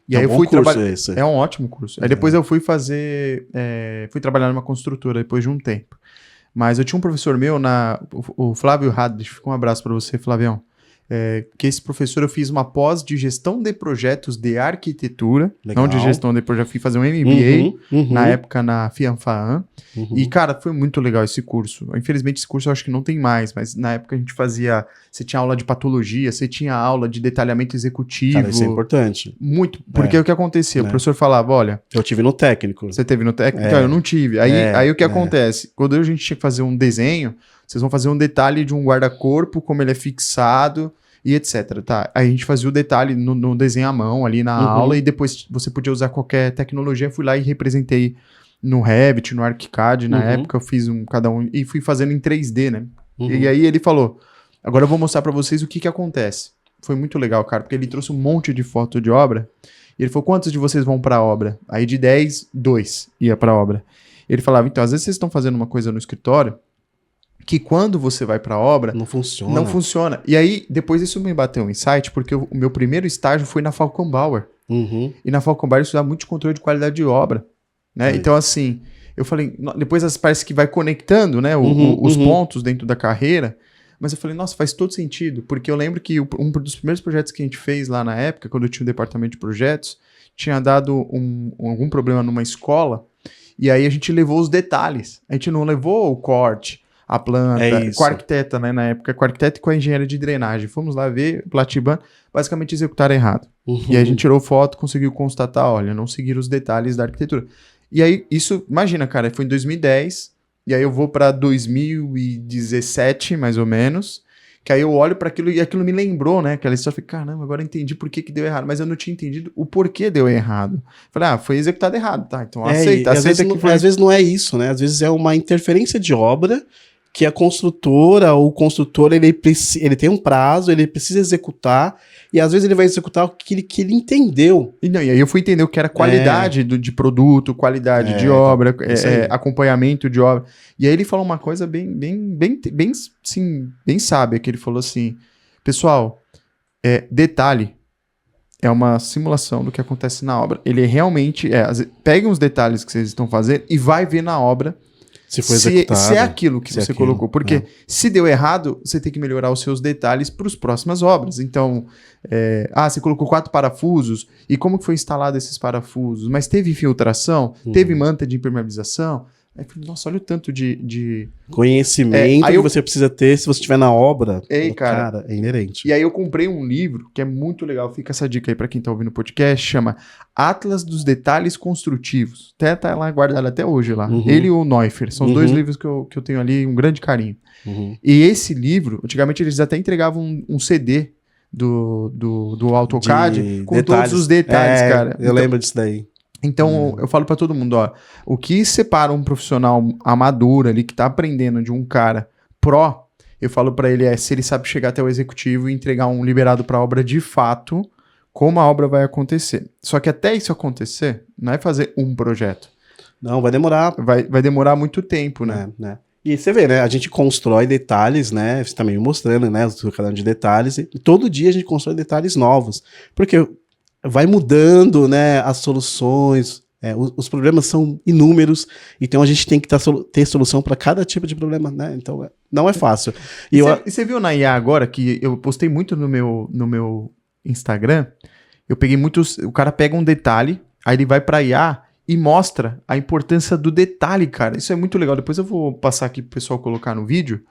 E aí eu fui trabalhar. É um ótimo curso. Aí depois eu fui fui trabalhar numa construtora depois de um tempo. Mas eu tinha um professor meu, o Flávio Hadrich, fica um abraço pra você, Flavião. Que esse professor, eu fiz uma pós de gestão de projetos de arquitetura, Legal. Não de gestão de projetos, fui fazer um MBA, na época na FIANFAAN, e cara, foi muito legal esse curso. Infelizmente esse curso eu acho que não tem mais, mas na época a gente você tinha aula de patologia, você tinha aula de detalhamento executivo. Cara, isso é importante. Muito, porque o que acontecia? O professor falava, olha... Eu tive no técnico. Você teve no técnico? Então, eu não tive. Aí o que acontece? Quando a gente tinha que fazer um desenho, vocês vão fazer um detalhe de um guarda-corpo, como ele é fixado... e etc, tá? Aí a gente fazia o detalhe no desenho à mão ali na aula e depois você podia usar qualquer tecnologia. Fui lá e representei no Revit, no ArchiCAD, na época eu fiz cada um e fui fazendo em 3D, né? E aí ele falou, agora eu vou mostrar pra vocês o que acontece. Foi muito legal, cara, porque ele trouxe um monte de foto de obra e ele falou, quantos de vocês vão pra obra? Aí de 10, 2 ia pra obra. Ele falava, então, às vezes vocês estão fazendo uma coisa no escritório que quando você vai pra obra... Não funciona. Não funciona. E aí, depois isso me bateu um insight, porque o meu primeiro estágio foi na Falcon Bauer. E na Falcon Bauer eu estudava muito de controle de qualidade de obra. Né? Então, assim, eu falei... Depois parece que vai conectando, né, os pontos dentro da carreira. Mas eu falei, nossa, faz todo sentido. Porque eu lembro que um dos primeiros projetos que a gente fez lá na época, quando eu tinha o departamento de projetos, tinha dado algum problema numa escola. E aí a gente levou os detalhes. A gente não levou o corte, a planta, com a arquiteta, né, na época, com a arquiteta e com a engenheira de drenagem. Fomos lá ver, Platiban, basicamente executaram errado. E aí a gente tirou foto, conseguiu constatar, olha, não seguiram os detalhes da arquitetura. E aí, isso, imagina, cara, foi em 2010, e aí eu vou pra 2017, mais ou menos, que aí eu olho para aquilo e aquilo me lembrou, né, aquela história, eu falei, caramba, agora eu entendi por que deu errado, mas eu não tinha entendido o porquê deu errado. Falei, foi executado errado, tá, então aceita às vezes não é isso, né, às vezes é uma interferência de obra que a construtora ou o construtor, ele tem um prazo, ele precisa executar, e às vezes ele vai executar o que ele entendeu. E aí eu fui entender o que era qualidade de produto, qualidade de obra, acompanhamento de obra. E aí ele falou uma coisa bem sábia, que ele falou assim, pessoal, detalhe é uma simulação do que acontece na obra. Ele realmente, peguem os detalhes que vocês estão fazendo e vai ver na obra se é aquilo que você colocou. Porque se deu errado, você tem que melhorar os seus detalhes para as próximas obras. Então, você colocou 4 parafusos, e como que foi instalado esses parafusos? Mas teve infiltração? Teve manta de impermeabilização? Aí eu falei, nossa, olha o tanto de... Conhecimento aí que eu- você precisa ter se você estiver na obra. Ei, cara. É inerente. E aí eu comprei um livro que é muito legal, fica essa dica aí pra quem tá ouvindo o podcast, chama Atlas dos Detalhes Construtivos. Até tá lá guardado até hoje lá. Uhum. Ele e o Neuffer, são os dois Uhum. livros que eu tenho ali, um grande carinho. Uhum. E esse livro, antigamente eles até entregavam um CD do AutoCAD De com todos os detalhes, cara. Eu lembro disso daí. Então, eu falo pra todo mundo, ó, o que separa um profissional amador ali que tá aprendendo de um cara pró, eu falo pra ele se ele sabe chegar até o executivo e entregar um liberado pra obra de fato, como a obra vai acontecer. Só que até isso acontecer, não é fazer um projeto. Não, vai demorar. Vai demorar muito tempo, né? Né? E você vê, né? A gente constrói detalhes, né? Você tá me mostrando, né? O caderno de detalhes. E todo dia a gente constrói detalhes novos. Porque vai mudando, né? As soluções. Os problemas são inúmeros. Então a gente tem que ter solução para cada tipo de problema, né? Então não é fácil. E você viu na IA agora que eu postei muito no meu Instagram? Eu peguei muitos. O cara pega um detalhe, aí ele vai pra IA e mostra a importância do detalhe, cara. Isso é muito legal. Depois eu vou passar aqui pro pessoal colocar no vídeo.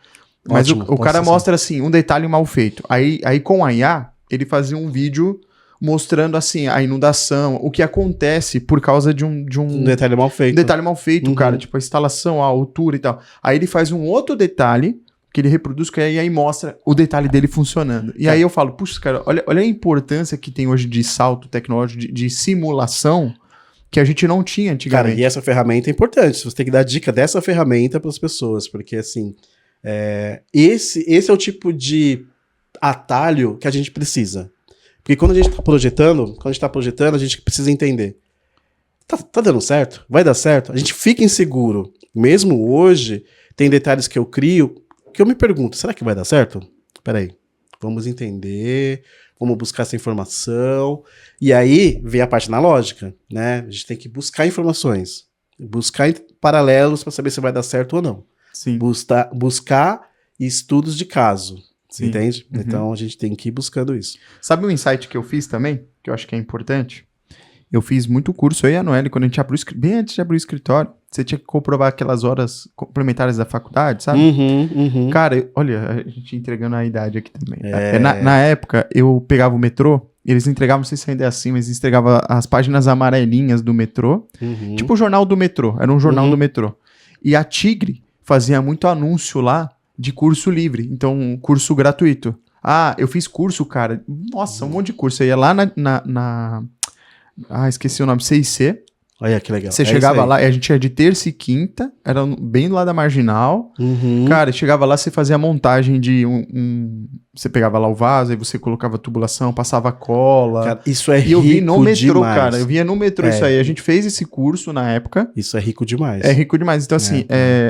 Mas Ótimo, o cara posso mostra assim, um detalhe mal feito. Aí com a IA, ele fazia um vídeo mostrando assim a inundação, o que acontece por causa de um detalhe mal feito. detalhe mal feito, Uhum. cara. Tipo a instalação, a altura e tal. Aí ele faz um outro detalhe que ele reproduz, que aí mostra o detalhe dele funcionando. E aí eu falo, puxa, cara, olha a importância que tem hoje de salto tecnológico, de simulação, que a gente não tinha antigamente. Cara, e essa ferramenta é importante. Você tem que dar dica dessa ferramenta para as pessoas, porque assim, esse é o tipo de atalho que a gente precisa. Porque quando a gente está projetando, a gente precisa entender. Tá dando certo? Vai dar certo? A gente fica inseguro. Mesmo hoje, tem detalhes que eu crio que eu me pergunto, será que vai dar certo? Peraí, vamos entender, vamos buscar essa informação. E aí vem a parte analógica, né? A gente tem que buscar informações, buscar paralelos para saber se vai dar certo ou não. Sim. Buscar estudos de caso, Sim. entende? Uhum. Então a gente tem que ir buscando isso. Sabe um insight que eu fiz também, que eu acho que é importante? Eu fiz muito curso aí, a Noelle, quando a gente abriu bem antes de abrir o escritório, você tinha que comprovar aquelas horas complementares da faculdade, sabe? Uhum. Cara, olha, a gente entregando a idade aqui também. Na época, eu pegava o metrô, eles entregavam, não sei se ainda é assim, mas eles entregavam as páginas amarelinhas do metrô, Uhum. tipo o jornal do metrô, era um jornal do metrô. E a Tigre fazia muito anúncio lá de curso livre, então curso gratuito. Ah, eu fiz curso, cara, nossa, um monte de curso. Eu ia lá esqueci o nome, C&C. Olha que legal. Você chegava lá, a gente ia de terça e quinta, era bem do lado da Marginal. Uhum. Cara, chegava lá, você fazia a montagem de você pegava lá o vaso, aí você colocava a tubulação, passava cola. Cara, isso é e eu vi no metrô, demais. cara. Eu via no metrô isso aí. A gente fez esse curso na época. Isso é rico demais. É rico demais. Então, assim,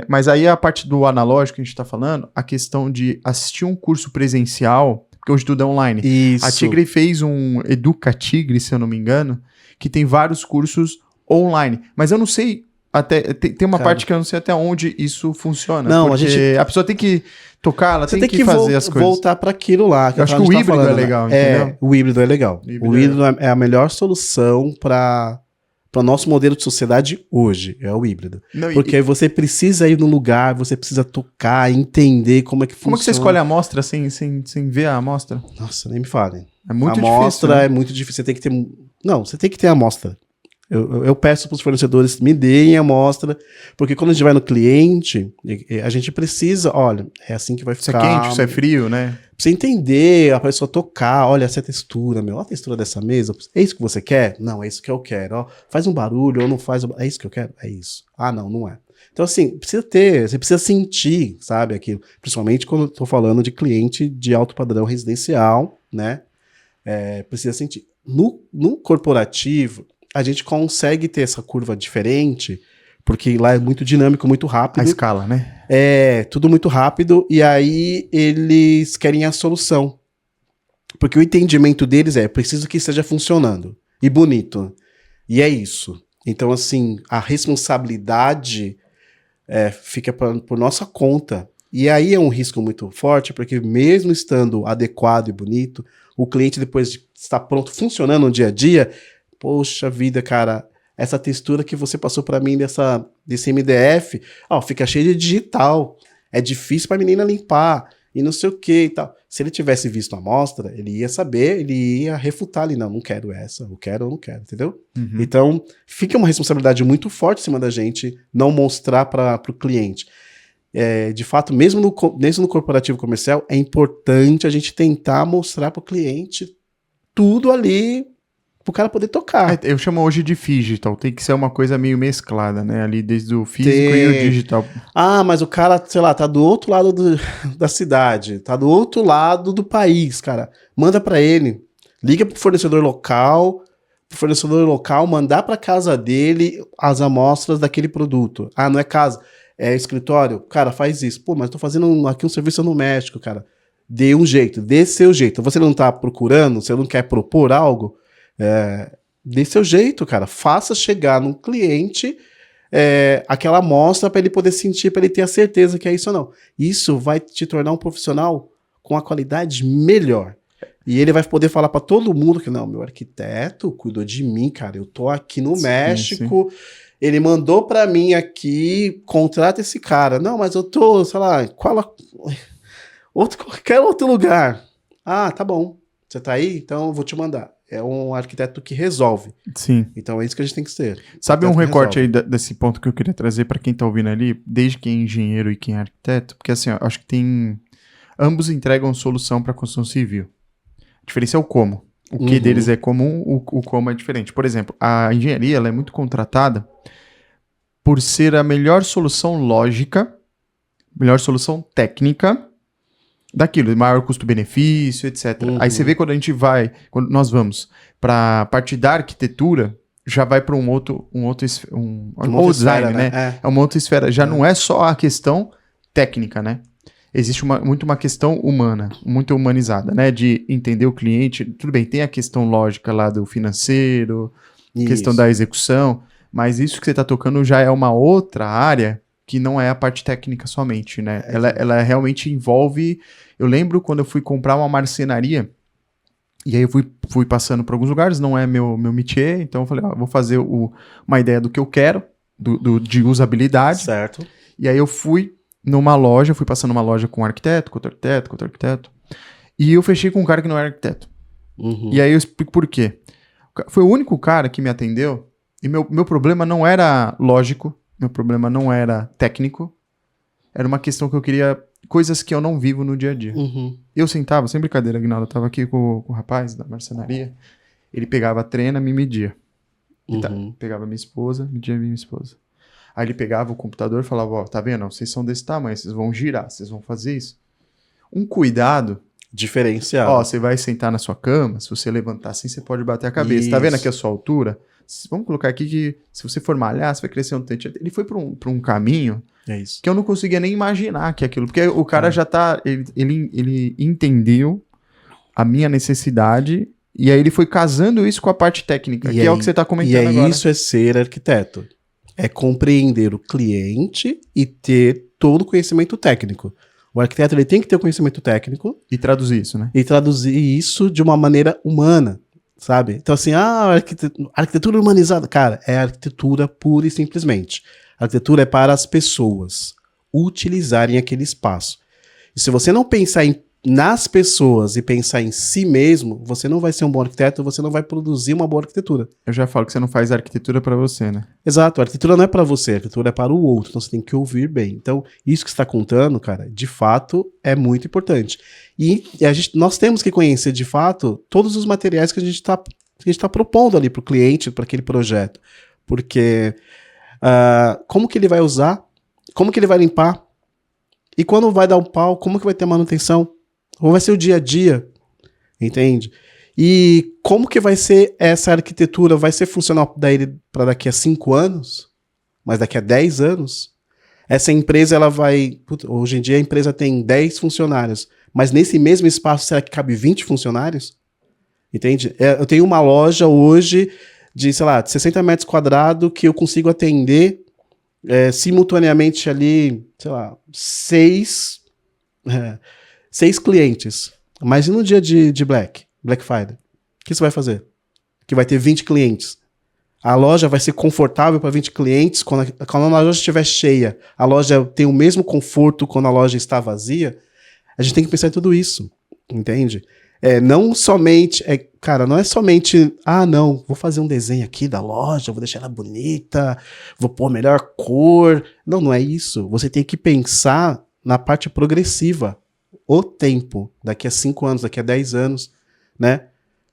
mas aí a parte do analógico que a gente tá falando, a questão de assistir um curso presencial, porque hoje tudo é online. Isso. A Tigre fez um Educa Tigre, se eu não me engano, que tem vários cursos online. Mas eu não sei, tem uma parte que eu não sei até onde isso funciona. Não, porque a pessoa tem que tocar, ela tem que fazer as coisas. Voltar para aquilo lá. Eu acho que o híbrido é legal, entendeu? O híbrido é legal. Híbrido O híbrido é a melhor solução para o nosso modelo de sociedade hoje. É o híbrido. Não, porque você precisa ir no lugar, você precisa tocar, entender como é que funciona. Como é que você escolhe a amostra sem ver a amostra? Nossa, nem me falem. É muito difícil. A amostra né? é muito difícil. Você tem que ter... Não, você tem que ter a amostra. Eu peço para os fornecedores, me deem a amostra, porque quando a gente vai no cliente, a gente precisa, olha, é assim que vai ficar. Isso é quente, isso é frio, né? Precisa entender, a pessoa tocar, olha essa textura, olha a textura dessa mesa, é isso que você quer? Não, é isso que eu quero. Ó, faz um barulho ou não faz, é isso que eu quero? É isso. Ah, não é. Então, assim, você precisa sentir, sabe, aquilo. Principalmente quando eu tô falando de cliente de alto padrão residencial, né? Precisa sentir. No corporativo, a gente consegue ter essa curva diferente, porque lá é muito dinâmico, muito rápido. A escala, né? Tudo muito rápido, e aí eles querem a solução. Porque o entendimento deles preciso que esteja funcionando, e bonito. E é isso. Então, assim, a responsabilidade fica por nossa conta. E aí é um risco muito forte, porque mesmo estando adequado e bonito, o cliente, depois de estar pronto, funcionando no dia a dia, poxa vida, cara, essa textura que você passou para mim desse MDF, ó, fica cheio de digital, é difícil pra menina limpar, e não sei o que e tal. Se ele tivesse visto a amostra, ele ia saber, ele ia refutar ali, não quero essa, eu quero ou não quero, entendeu? Então, fica uma responsabilidade muito forte em cima da gente não mostrar para o cliente. De fato, mesmo no corporativo comercial, é importante a gente tentar mostrar para o cliente tudo ali para o cara poder tocar. Eu chamo hoje de digital, tem que ser uma coisa meio mesclada, né? Ali desde o físico e o digital. Ah, mas o cara, sei lá, tá do outro lado da cidade, tá do outro lado do país, cara. Manda para ele, liga pro fornecedor local mandar para casa dele as amostras daquele produto. Ah, não é casa, é escritório? Cara, faz isso. Pô, mas tô fazendo aqui um serviço no México, cara. Dê um jeito, dê seu jeito. Você não tá procurando, você não quer propor algo? Dê seu jeito, cara. Faça chegar no cliente aquela amostra para ele poder sentir, para ele ter a certeza que é isso ou não. Isso vai te tornar um profissional com a qualidade melhor. E ele vai poder falar para todo mundo que, não, meu arquiteto cuidou de mim, cara. Eu tô aqui no México, ele mandou para mim aqui, contrata esse cara. Não, mas eu tô, sei lá, qualquer outro lugar. Ah, tá bom. Você tá aí? Então eu vou te mandar. É um arquiteto que resolve. Sim. Então é isso que a gente tem que ser. Sabe um recorte aí desse ponto que eu queria trazer para quem tá ouvindo ali, desde quem é engenheiro e quem é arquiteto? Porque assim, eu acho que tem... Ambos entregam solução para construção civil. A diferença é o como. O que deles é comum, o como é diferente. Por exemplo, a engenharia ela é muito contratada por ser a melhor solução lógica, melhor solução técnica daquilo, maior custo-benefício, etc. Aí você vê quando nós vamos para a parte da arquitetura, já vai para um outro design, esfera, né? É uma outra esfera. Já não é só a questão técnica, né? Existe muito uma questão humana, muito humanizada, né? De entender o cliente. Tudo bem, tem a questão lógica lá do financeiro, questão da execução, mas isso que você está tocando já é uma outra área que não é a parte técnica somente, né? Ela realmente envolve... Eu lembro quando eu fui comprar uma marcenaria, e aí eu fui passando por alguns lugares, não é meu métier, então eu falei, vou fazer uma ideia do que eu quero, de usabilidade. Certo. E aí eu fui passando numa loja com um arquiteto, com outro arquiteto, e eu fechei com um cara que não era arquiteto. E aí eu explico por quê. Foi o único cara que me atendeu, e meu problema não era lógico, meu problema não era técnico, era uma questão que eu queria, coisas que eu não vivo no dia a dia. Eu sentava, sem brincadeira, Aguinaldo, eu tava aqui com o rapaz da marcenaria, ele pegava a trena, me media. Pegava minha esposa, media minha esposa. Aí ele pegava o computador e falava, tá vendo? Vocês são desse tamanho, vocês vão girar, vocês vão fazer isso. Um cuidado... diferencial. Você vai sentar na sua cama, se você levantar assim, você pode bater a cabeça. Isso. Tá vendo aqui a sua altura? Vamos colocar aqui que se você for malhar, você vai crescer um tanto. Ele foi pra um caminho que eu não conseguia nem imaginar que aquilo. Porque o cara já tá... Ele entendeu a minha necessidade e aí ele foi casando isso com a parte técnica, que é o que você tá comentando agora. E isso é ser arquiteto. É compreender o cliente e ter todo o conhecimento técnico. O arquiteto ele tem que ter o conhecimento técnico. E traduzir isso, né? E traduzir isso de uma maneira humana, sabe? Então assim, arquitetura humanizada. Cara, é arquitetura pura e simplesmente. A arquitetura é para as pessoas utilizarem aquele espaço. E se você não pensar nas pessoas e pensar em si mesmo, você não vai ser um bom arquiteto, você não vai produzir uma boa arquitetura. Eu já falo que você não faz arquitetura para você, né? Exato, a arquitetura não é para você, a arquitetura é para o outro, então você tem que ouvir bem. Então, isso que você está contando, cara, de fato é muito importante. E nós temos que conhecer, de fato, todos os materiais que a gente está propondo ali para o cliente, para aquele projeto. Porque como que ele vai usar, como que ele vai limpar, e quando vai dar um pau, como que vai ter manutenção? Como vai ser o dia a dia, entende? E como que vai ser essa arquitetura? Vai ser funcional para daqui a 5 anos? Mas daqui a 10 anos? Essa empresa, ela vai... Hoje em dia a empresa tem 10 funcionários, mas nesse mesmo espaço, será que cabe 20 funcionários? Entende? Eu tenho uma loja hoje de, sei lá, de 60 metros quadrados que eu consigo atender simultaneamente ali, sei lá, 6 clientes. Mas e no dia de Black Friday? O que você vai fazer? Que vai ter 20 clientes. A loja vai ser confortável para 20 clientes quando a loja estiver cheia. A loja tem o mesmo conforto quando a loja está vazia. A gente tem que pensar em tudo isso, entende? Não somente, cara, não é somente, não, vou fazer um desenho aqui da loja, vou deixar ela bonita, vou pôr a melhor cor. Não, não é isso. Você tem que pensar na parte progressiva, o tempo, daqui a 5 anos, daqui a 10 anos, né?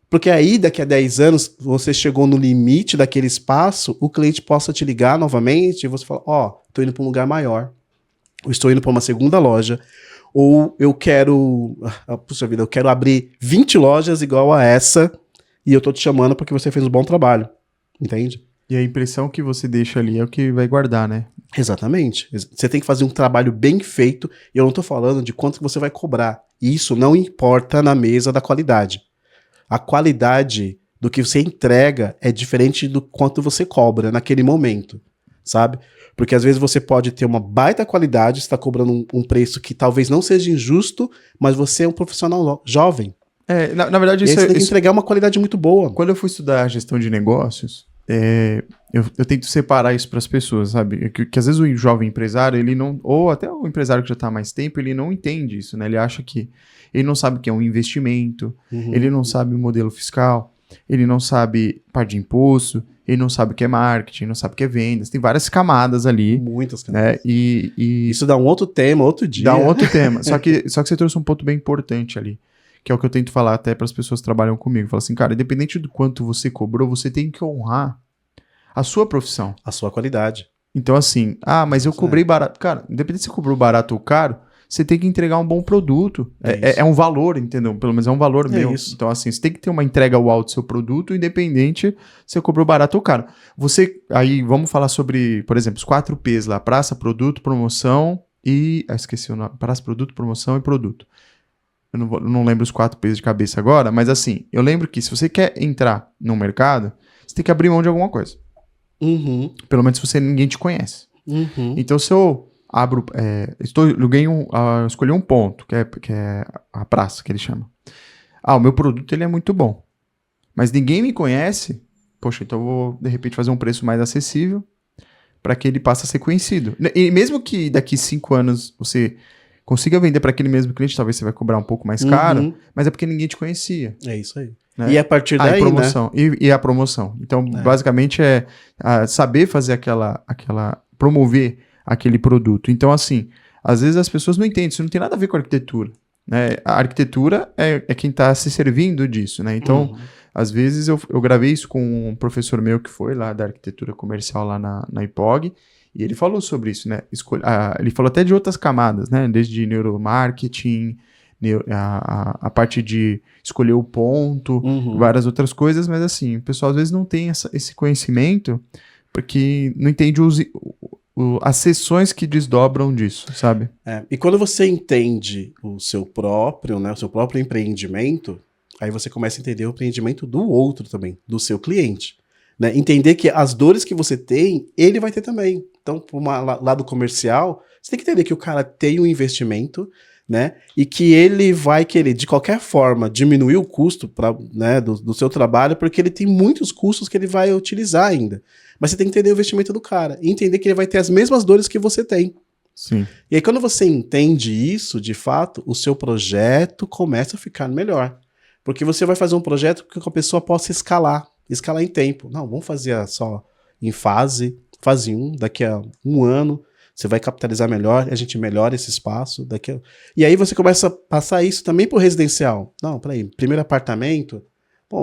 Porque aí, daqui a 10 anos, você chegou no limite daquele espaço, o cliente possa te ligar novamente e você fala, tô indo para um lugar maior, ou estou indo para uma segunda loja, ou eu quero, puxa vida, eu quero abrir 20 lojas igual a essa e eu tô te chamando porque você fez um bom trabalho, entende? E a impressão que você deixa ali é o que vai guardar, né? Exatamente. Você tem que fazer um trabalho bem feito e eu não tô falando de quanto que você vai cobrar. Isso não importa na mesa da qualidade. A qualidade do que você entrega é diferente do quanto você cobra naquele momento, sabe? Porque às vezes você pode ter uma baita qualidade, você está cobrando um preço que talvez não seja injusto, mas você é um profissional jovem. Na verdade, e aí você tem que entregar uma qualidade muito boa. Quando eu fui estudar gestão de negócios, eu tento separar isso para as pessoas, sabe? Que às vezes o jovem empresário, ele não, ou até o empresário que já está há mais tempo, ele não entende isso, né? Ele acha que ele não sabe o que é um investimento, ele não sabe o modelo fiscal, ele não sabe parte de imposto, ele não sabe o que é marketing, não sabe o que é vendas, tem várias camadas ali. Muitas camadas. Né? E isso dá um outro tema, outro dia. Dá um outro tema. Só que você trouxe um ponto bem importante ali, que é o que eu tento falar até para as pessoas que trabalham comigo. Fala assim, cara, independente do quanto você cobrou, você tem que honrar a sua profissão. A sua qualidade. Então assim, mas eu cobrei barato. Cara, independente se você cobrou barato ou caro, você tem que entregar um bom produto. É um valor, entendeu? Pelo menos é um valor meu. Isso. Então assim, você tem que ter uma entrega uau do seu produto, independente se você cobrou barato ou caro. Aí vamos falar sobre, por exemplo, os 4 P's lá, praça, produto, promoção e... esqueci o nome. Praça, produto, promoção e produto. Eu não lembro os 4 P's de cabeça agora, mas assim, eu lembro que se você quer entrar no mercado, você tem que abrir mão de alguma coisa. Pelo menos se ninguém te conhece. Então se eu abro, escolhi um ponto, que é a praça, que ele chama. O meu produto ele é muito bom, mas ninguém me conhece, poxa, então eu vou de repente fazer um preço mais acessível para que ele passe a ser conhecido. E mesmo que daqui 5 anos você consiga vender para aquele mesmo cliente, talvez você vai cobrar um pouco mais caro, mas é porque ninguém te conhecia. É isso aí. Né? E a partir daí, promoção, né? E a promoção. Então, basicamente, saber fazer promover aquele produto. Então, assim, às vezes as pessoas não entendem, isso não tem nada a ver com a arquitetura. Né? A arquitetura é quem está se servindo disso, né? Então, às vezes eu gravei isso com um professor meu que foi lá da arquitetura comercial lá na IPOG, e ele falou sobre isso, né? Ele falou até de outras camadas, né? Desde neuromarketing, a parte de escolher o ponto, várias outras coisas, mas assim, o pessoal às vezes não tem esse conhecimento porque não entende as seções que desdobram disso, sabe? E quando você entende o seu próprio empreendimento, aí você começa a entender o empreendimento do outro também, do seu cliente. Né? Entender que as dores que você tem, ele vai ter também. Então, por um lado comercial, você tem que entender que o cara tem um investimento, né? E que ele vai querer, de qualquer forma, diminuir o custo né, do seu trabalho, porque ele tem muitos custos que ele vai utilizar ainda. Mas você tem que entender o investimento do cara e entender que ele vai ter as mesmas dores que você tem. Sim. E aí, quando você entende isso, de fato, o seu projeto começa a ficar melhor. Porque você vai fazer um projeto que a pessoa possa escalar em tempo. Não, vamos fazer só em fase 1, daqui a 1 ano, você vai capitalizar melhor, a gente melhora esse espaço. E aí você começa a passar isso também para o residencial. Não, peraí, primeiro apartamento,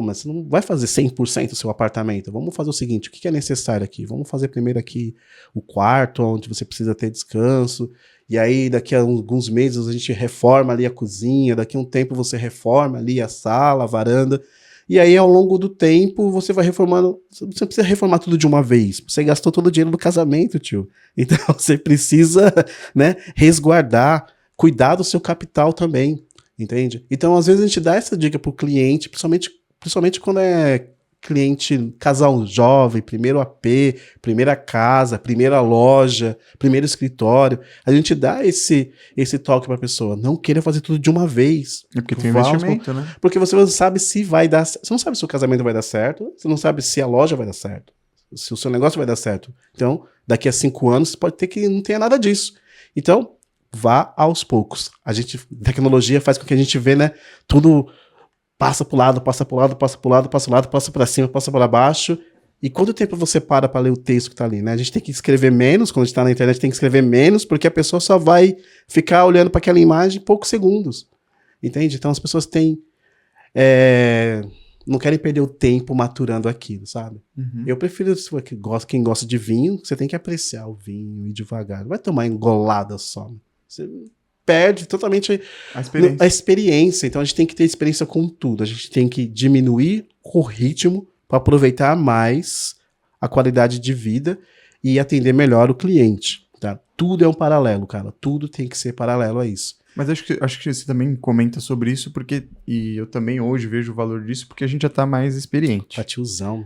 mas você não vai fazer 100% do seu apartamento. Vamos fazer o seguinte, o que é necessário aqui? Vamos fazer primeiro aqui o quarto, onde você precisa ter descanso, e aí daqui a alguns meses a gente reforma ali a cozinha, daqui a um tempo você reforma ali a sala, a varanda, e aí ao longo do tempo você vai reformando, você não precisa reformar tudo de uma vez, você gastou todo o dinheiro do casamento, tio, então você precisa, né, resguardar, cuidar do seu capital também, entende? Então às vezes a gente dá essa dica pro cliente, principalmente quando é cliente, casal jovem, primeiro AP, primeira casa, primeira loja, primeiro escritório. A gente dá esse toque para a pessoa. Não queira fazer tudo de uma vez. Porque tem investimento, né? Porque você não sabe se vai dar... Você não sabe se o casamento vai dar certo, você não sabe se a loja vai dar certo. se o seu negócio vai dar certo. Então, daqui a 5 anos, pode ter que não tenha nada disso. Então, vá aos poucos. Tecnologia faz com que a gente vê, né, tudo passa pro lado, passa pro lado, passa pro lado, passa pro lado, passa para cima, passa para baixo. E quanto tempo você para ler o texto que tá ali, né? A gente tem que escrever menos, quando a gente tá na internet tem que escrever menos, porque a pessoa só vai ficar olhando para aquela imagem poucos segundos. Entende? Então as pessoas têm... não querem perder o tempo maturando aquilo, sabe? Uhum. Eu prefiro, quem gosta de vinho, você tem que apreciar o vinho e devagar. Não vai tomar engolada só. Você perde totalmente a experiência. Então a gente tem que ter experiência com tudo. A gente tem que diminuir o ritmo para aproveitar mais a qualidade de vida e atender melhor o cliente. Tá? Tudo é um paralelo, cara. Tudo tem que ser paralelo a isso. Mas acho que você também comenta sobre isso, e eu também hoje vejo o valor disso, porque a gente já tá mais experiente. Tá tiozão.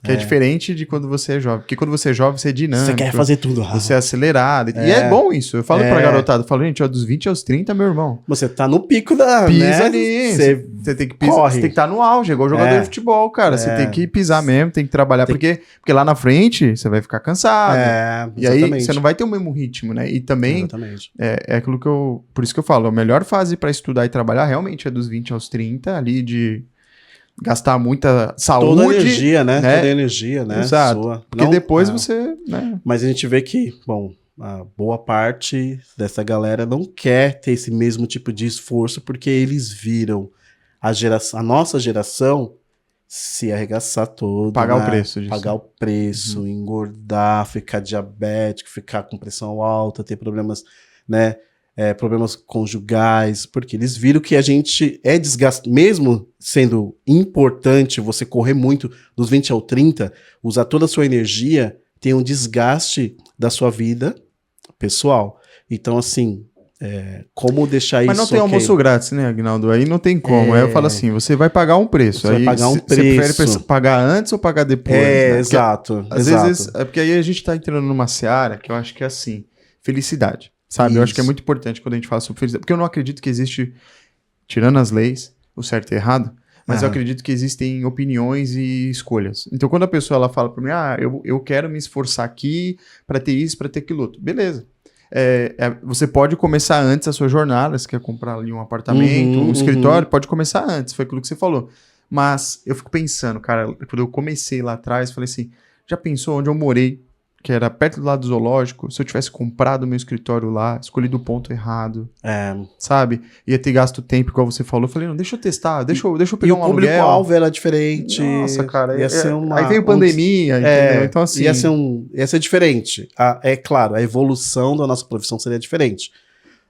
Que é diferente de quando você é jovem. Porque quando você é jovem, você é dinâmico. Você quer fazer tudo rápido. Você é acelerado. E é bom isso. Eu falo pra garotada, eu falo, gente, ó, dos 20 aos 30, meu irmão. Você tá no pico da... Pisa né? ali. Você tem que pisar. Corre. Você tem que estar no auge, igual jogador de futebol, cara. Você tem que pisar mesmo, tem que trabalhar. Porque lá na frente, você vai ficar cansado. E aí, você não vai ter o mesmo ritmo, né? E também, é aquilo que eu... Por isso que eu falo, a melhor fase pra estudar e trabalhar realmente é dos 20 aos 30, ali de... gastar muita saúde. Toda energia, né? Toda energia, né? Exato. Sua. Porque depois você... Né? Mas a gente vê que, bom, a boa parte dessa galera não quer ter esse mesmo tipo de esforço porque eles viram a nossa geração se arregaçar todo. Pagar o preço disso. Pagar o preço, engordar, ficar diabético, ficar com pressão alta, ter problemas, né? Problemas conjugais, porque eles viram que a gente é desgastado, mesmo sendo importante você correr muito dos 20 ao 30, usar toda a sua energia, tem um desgaste da sua vida pessoal. Então, assim, como deixar isso... Mas não tem almoço grátis, né, Aguinaldo? Aí não tem como. Aí eu falo assim, você vai pagar um preço. Você vai pagar um preço. Você prefere pagar antes ou pagar depois? Né? Exato. Às vezes, porque aí a gente tá entrando numa seara que eu acho que é assim, felicidade. Sabe? Eu acho que é muito importante quando a gente fala sobre felicidade. Porque eu não acredito que existe, tirando as leis, o certo e errado, mas eu acredito que existem opiniões e escolhas. Então, quando a pessoa ela fala pra mim, eu quero me esforçar aqui pra ter isso, pra ter aquilo outro. Beleza. Você pode começar antes a sua jornada, você quer comprar ali um apartamento, um escritório, pode começar antes, foi aquilo que você falou. Mas eu fico pensando, cara, quando eu comecei lá atrás, falei assim, já pensou onde eu morei? Que era perto do lado do zoológico, se eu tivesse comprado meu escritório lá, escolhido o ponto errado, sabe? Ia ter gasto tempo, igual você falou. Eu falei, não, deixa eu testar, deixa eu pegar um aluguel. E o público-alvo era diferente. Nossa, cara. Ia ser aí veio pandemia, entendeu? Então, assim... Ia ser diferente. É claro, a evolução da nossa profissão seria diferente,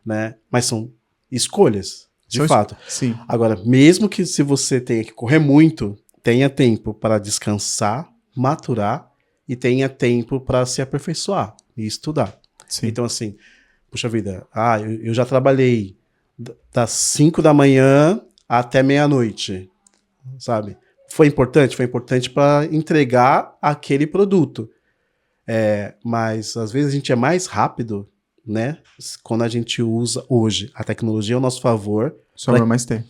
né? Mas são escolhas, de fato. Sim. Agora, mesmo que se você tenha que correr muito, tenha tempo para descansar, maturar, e tenha tempo para se aperfeiçoar e estudar. Sim. Então, assim, puxa vida, eu já trabalhei das 5 da manhã até meia-noite, sabe? Foi importante? Foi importante para entregar aquele produto. Mas, às vezes, a gente é mais rápido, né? Quando a gente usa hoje a tecnologia ao nosso favor. Sobra mais tempo.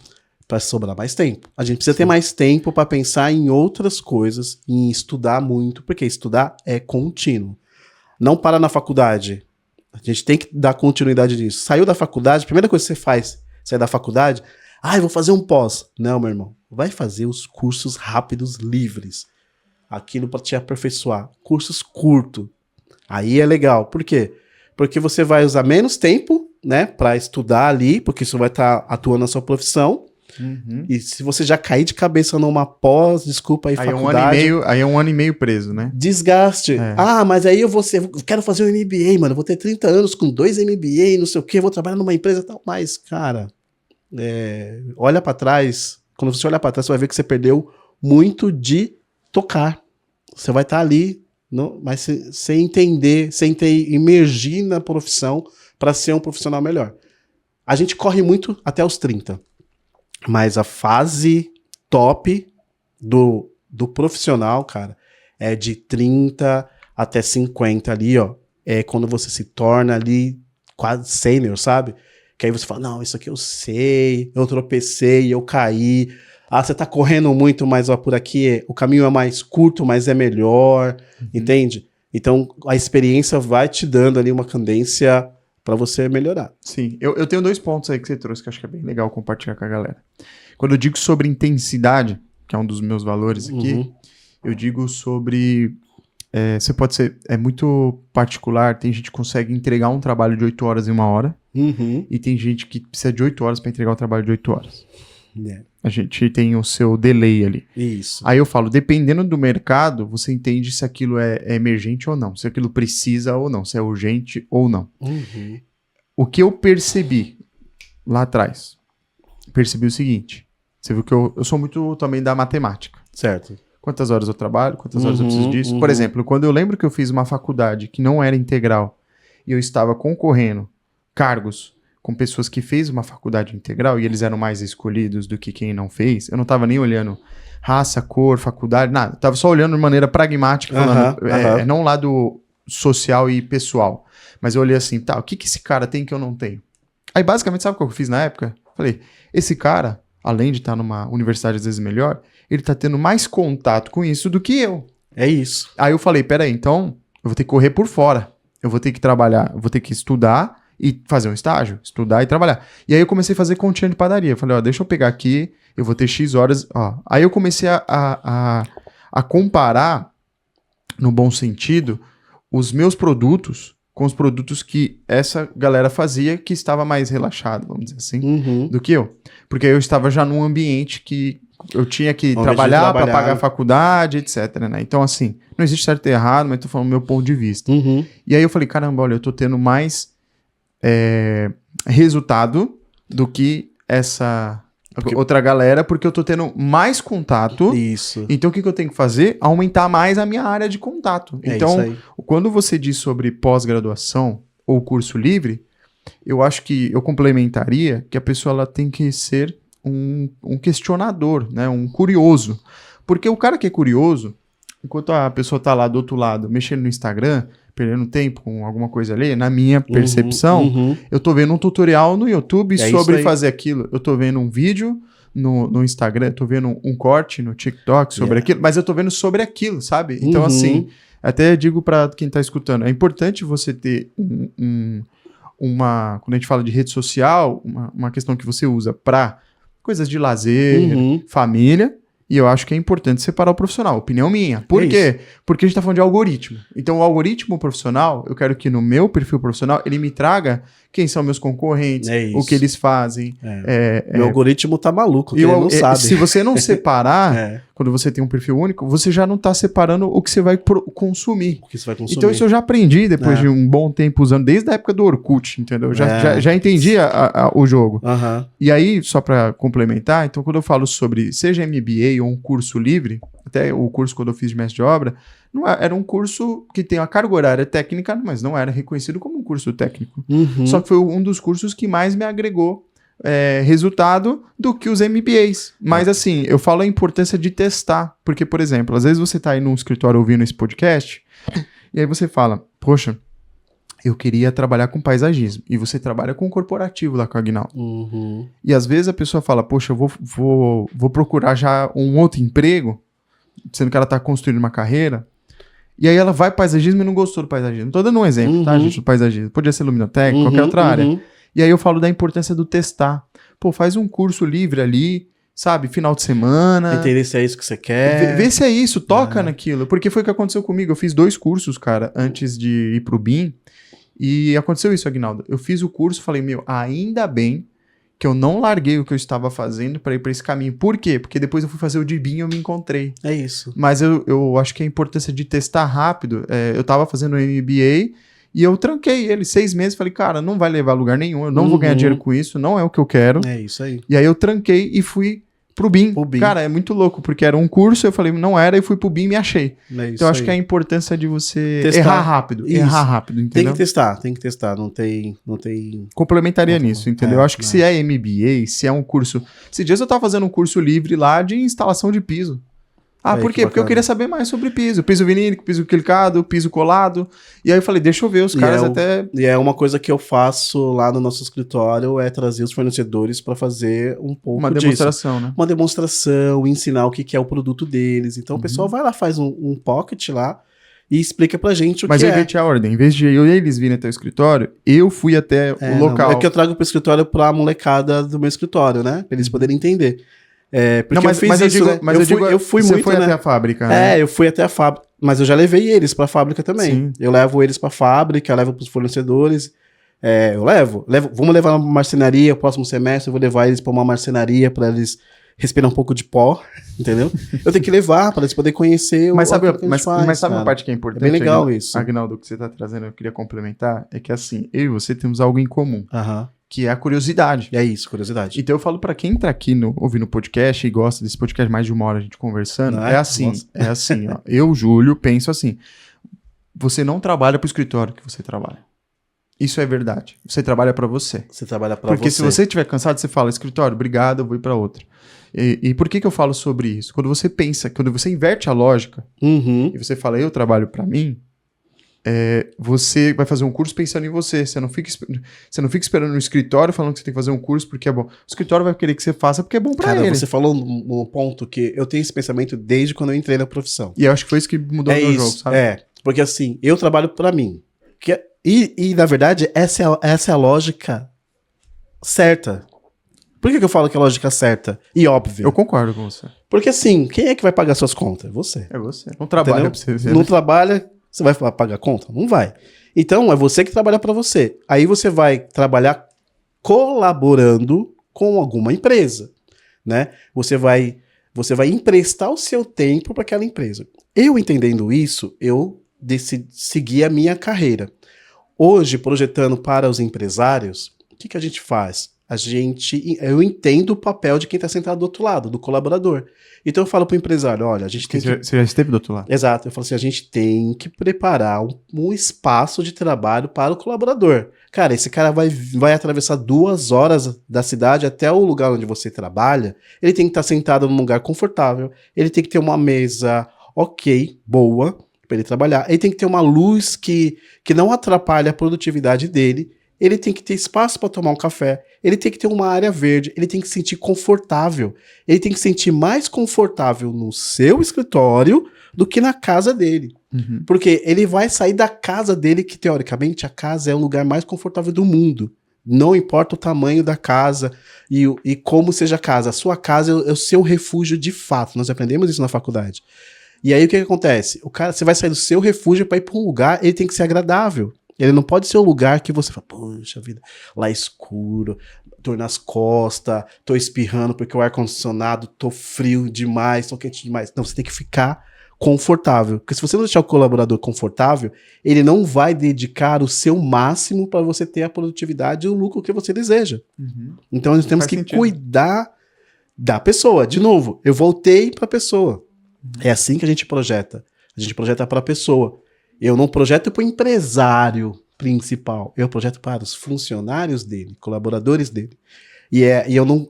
Para sobrar mais tempo. A gente precisa ter mais tempo para pensar em outras coisas, em estudar muito, porque estudar é contínuo. Não para na faculdade. A gente tem que dar continuidade nisso. Saiu da faculdade, a primeira coisa que você faz, sair da faculdade, eu vou fazer um pós. Não, meu irmão. Vai fazer os cursos rápidos, livres. Aquilo para te aperfeiçoar. Cursos curtos. Aí é legal. Por quê? Porque você vai usar menos tempo, né, para estudar ali, porque você vai estar atuando na sua profissão. E se você já cair de cabeça numa pós, desculpa aí, faculdade... Aí é um ano e meio preso, né? Desgaste. Mas aí eu quero fazer um MBA, mano. Eu vou ter 30 anos com 2 MBA, não sei o quê, vou trabalhar numa empresa e tal. Mas, cara, olha pra trás. Quando você olhar pra trás, você vai ver que você perdeu muito de tocar. Você vai estar ali, mas sem entender, sem imergir na profissão para ser um profissional melhor. A gente corre muito até os 30. Mas a fase top do profissional, cara, é de 30 até 50 ali, ó. É quando você se torna ali quase sênior, sabe? Que aí você fala, não, isso aqui eu sei, eu tropecei, eu caí. você tá correndo muito, mas ó, por aqui o caminho é mais curto, mas é melhor, entende? Então, a experiência vai te dando ali uma cadência para você melhorar. Sim, eu tenho 2 pontos aí que você trouxe que eu acho que é bem legal compartilhar com a galera. Quando eu digo sobre intensidade, que é um dos meus valores aqui, eu digo sobre... você pode ser... É muito particular, tem gente que consegue entregar um trabalho de 8 horas em 1 hora, e tem gente que precisa de 8 horas para entregar o trabalho de 8 horas. A gente tem o seu delay ali. Isso. Aí eu falo, dependendo do mercado, você entende se aquilo é emergente ou não, se aquilo precisa ou não, se é urgente ou não. O que eu percebi lá atrás, percebi o seguinte, você viu que eu sou muito também da matemática. Certo. Quantas horas eu trabalho, quantas horas eu preciso disso. Por exemplo, quando eu lembro que eu fiz uma faculdade que não era integral e eu estava concorrendo cargos com pessoas que fez uma faculdade integral e eles eram mais escolhidos do que quem não fez, eu não estava nem olhando raça, cor, faculdade, nada. Eu estava só olhando de maneira pragmática, falando, não lado social e pessoal. Mas eu olhei assim, tá, o que esse cara tem que eu não tenho? Aí basicamente, sabe o que eu fiz na época? Falei, esse cara, além de estar numa universidade às vezes melhor, ele tá tendo mais contato com isso do que eu. É isso. Aí eu falei, peraí, então eu vou ter que correr por fora. Eu vou ter que trabalhar, eu vou ter que estudar e fazer um estágio, estudar e trabalhar. E aí eu comecei a fazer continha de padaria. Eu falei, ó, deixa eu pegar aqui, eu vou ter X horas, ó. Aí eu comecei a comparar, no bom sentido, os meus produtos com os produtos que essa galera fazia que estava mais relaxado, vamos dizer assim, do que eu. Porque eu estava já num ambiente que eu tinha que trabalhar para pagar a faculdade, etc, né? Então, assim, não existe certo e errado, mas tô falando do meu ponto de vista. E aí eu falei, caramba, olha, eu tô tendo mais resultado do que essa outra galera, porque eu tô tendo mais contato. Isso. Então, o que eu tenho que fazer? Aumentar mais a minha área de contato. Então, quando você diz sobre pós-graduação ou curso livre, eu acho que eu complementaria que a pessoa ela tem que ser um questionador, né? Um curioso. Porque o cara que é curioso, enquanto a pessoa tá lá do outro lado, mexendo no Instagram, perdendo tempo com alguma coisa ali, na minha percepção, eu tô vendo um tutorial no YouTube sobre fazer aquilo. Eu tô vendo um vídeo no Instagram, eu tô vendo um corte no TikTok sobre aquilo, mas eu tô vendo sobre aquilo, sabe? Então, assim, até digo pra quem tá escutando, é importante você ter quando a gente fala de rede social, uma questão que você usa pra coisas de lazer, família, e eu acho que é importante separar o profissional. Opinião minha. Por quê? Porque a gente tá falando de algoritmo. Então, o algoritmo profissional, eu quero que no meu perfil profissional, ele me traga quem são meus concorrentes, o que eles fazem. Meu algoritmo tá maluco, ele não sabe. Se você não separar, quando você tem um perfil único, você já não tá separando o que você vai consumir. O que você vai consumir. Então, isso eu já aprendi depois de um bom tempo usando, desde a época do Orkut, entendeu? Já entendi o jogo. E aí, só para complementar, então, quando eu falo sobre, seja MBA ou um curso livre, até o curso quando eu fiz de mestre de obra, era um curso que tem uma carga horária técnica, mas não era reconhecido como um curso técnico. Só que foi um dos cursos que mais me agregou resultado do que os MBAs. Mas assim, eu falo a importância de testar. Porque, por exemplo, às vezes você tá aí num escritório ouvindo esse podcast, e aí você fala, poxa, eu queria trabalhar com paisagismo. E você trabalha com corporativo lá com a Aguinaldo. E às vezes a pessoa fala, poxa, eu vou procurar já um outro emprego, sendo que ela tá construindo uma carreira. E aí ela vai pro paisagismo e não gostou do paisagismo. Tô dando um exemplo, tá, gente, do paisagismo. Podia ser luminotécnico, qualquer outra área. E aí eu falo da importância do testar. Pô, faz um curso livre ali, sabe? Final de semana. Entender se é isso que você quer. Vê se é isso, toca naquilo. Porque foi o que aconteceu comigo. Eu fiz 2 cursos, cara, antes de ir pro BIM. E aconteceu isso, Aguinaldo. Eu fiz o curso, falei, ainda bem que eu não larguei o que eu estava fazendo para ir para esse caminho. Por quê? Porque depois eu fui fazer o de BIM e eu me encontrei. É isso. Mas eu acho que a importância de testar rápido. Eu tava fazendo o MBA e eu tranquei ele 6 meses. Falei, cara, não vai levar a lugar nenhum. Eu não vou ganhar dinheiro com isso. Não é o que eu quero. É isso aí. E aí eu tranquei e fui pro BIM. Cara, é muito louco, porque era um curso, eu falei, não era, e fui pro BIM e me achei. Então acho que é a importância de você testar. Errar rápido. Isso. Errar rápido, entendeu? Tem que testar. Não tem... Complementaria nisso, entendeu? Eu acho que se é MBA, se é um curso... Esses dias eu tava fazendo um curso livre lá de instalação de piso. Ah, Aí, por que quê? Porque eu bacana. queria saber mais sobre piso. Piso vinílico, piso quilicado, piso colado. E aí eu falei, deixa eu ver os caras até... E é uma coisa que eu faço lá no nosso escritório, é trazer os fornecedores para fazer um pouco Uma disso. demonstração, né? Uma demonstração, ensinar o que que é o produto deles. Então o Uhum. pessoal vai lá, faz um pocket lá e explica pra gente o Mas que eu é. inverti a ordem. Em vez de eles virem até o escritório, eu fui até o local. Não, é que eu trago pro escritório pra molecada do meu escritório, né? Pra eles poderem entender. Porque Não, mas, eu fiz mas isso, eu digo, né? mas eu digo, eu fui você muito, foi né? até a fábrica, né? Eu fui até a fábrica, mas eu já levei eles pra fábrica também. Sim. Eu levo eles pra fábrica, eu levo pros fornecedores. Eu levo. Vamos levar na marcenaria, próximo semestre eu vou levar eles pra uma marcenaria pra eles respirar um pouco de pó, entendeu? Eu tenho que levar pra eles poderem conhecer Mas sabe, aquilo que a gente faz, mas sabe uma cara. parte que é importante? É bem legal isso. Agnaldo, que você tá trazendo, eu queria complementar, é que assim, eu e você temos algo em comum, Aham. que é a curiosidade. É isso, curiosidade. Então eu falo pra quem tá aqui ouvindo o podcast e gosta desse podcast mais de uma hora a gente conversando, Não é assim, Nossa. ó. Eu, Júlio, penso assim, você não trabalha pro escritório que você trabalha. Isso é verdade. Você trabalha pra você. Você trabalha pra Porque você. se você estiver cansado, você fala, escritório, obrigado, eu vou ir pra outra. E por que eu falo sobre isso? Quando você pensa, quando você inverte a lógica Uhum. e você fala, eu trabalho pra mim, você vai fazer um curso pensando em você. Você não fica esperando no escritório falando que você tem que fazer um curso porque é bom. O escritório vai querer que você faça porque é bom pra Cara, ele. você falou um ponto que eu tenho esse pensamento desde quando eu entrei na profissão. E eu acho que foi isso que mudou o meu jogo, sabe? Porque assim, eu trabalho pra mim. E na verdade, essa é a lógica certa. Por que eu falo que é a lógica certa e óbvia? Eu concordo com você. Porque assim, quem é que vai pagar suas contas? Você. É você. Não trabalha Entendeu? pra você ver. Não Né? trabalha, você vai pagar conta? Não vai. Então, é você que trabalha pra você. Aí você vai trabalhar colaborando com alguma empresa, né? Você vai emprestar o seu tempo para aquela empresa. Eu entendendo isso, eu decidi seguir a minha carreira. Hoje, projetando para os empresários, o que a gente faz? Eu entendo o papel de quem está sentado do outro lado, do colaborador. Então eu falo para o empresário, olha, a gente tem que... Você já esteve do outro lado. Exato, eu falo assim, a gente tem que preparar um espaço de trabalho para o colaborador. Cara, esse cara vai atravessar 2 horas da cidade até o lugar onde você trabalha, ele tem que estar sentado num lugar confortável, ele tem que ter uma mesa boa, para ele trabalhar, ele tem que ter uma luz que não atrapalhe a produtividade dele, ele tem que ter espaço para tomar um café, ele tem que ter uma área verde, ele tem que se sentir confortável, ele tem que se sentir mais confortável no seu escritório do que na casa dele. Uhum. Porque ele vai sair da casa dele, que teoricamente a casa é o lugar mais confortável do mundo. Não importa o tamanho da casa e como seja a casa. A sua casa é o seu refúgio de fato. Nós aprendemos isso na faculdade. E aí o que acontece? Você vai sair do seu refúgio para ir para um lugar, ele tem que ser agradável. Ele não pode ser o lugar que você fala, poxa vida, lá é escuro, dor nas costas, tô espirrando porque o ar-condicionado, tô frio demais, tô quente demais. Não, você tem que ficar confortável. Porque se você não deixar o colaborador confortável, ele não vai dedicar o seu máximo para você ter a produtividade e o lucro que você deseja. Uhum. Então nós temos Faz que sentido. cuidar da pessoa. De novo, eu voltei para a pessoa. É assim que a gente projeta. A gente projeta para a pessoa. Eu não projeto para o empresário principal. Eu projeto para os funcionários dele, colaboradores dele. E eu não...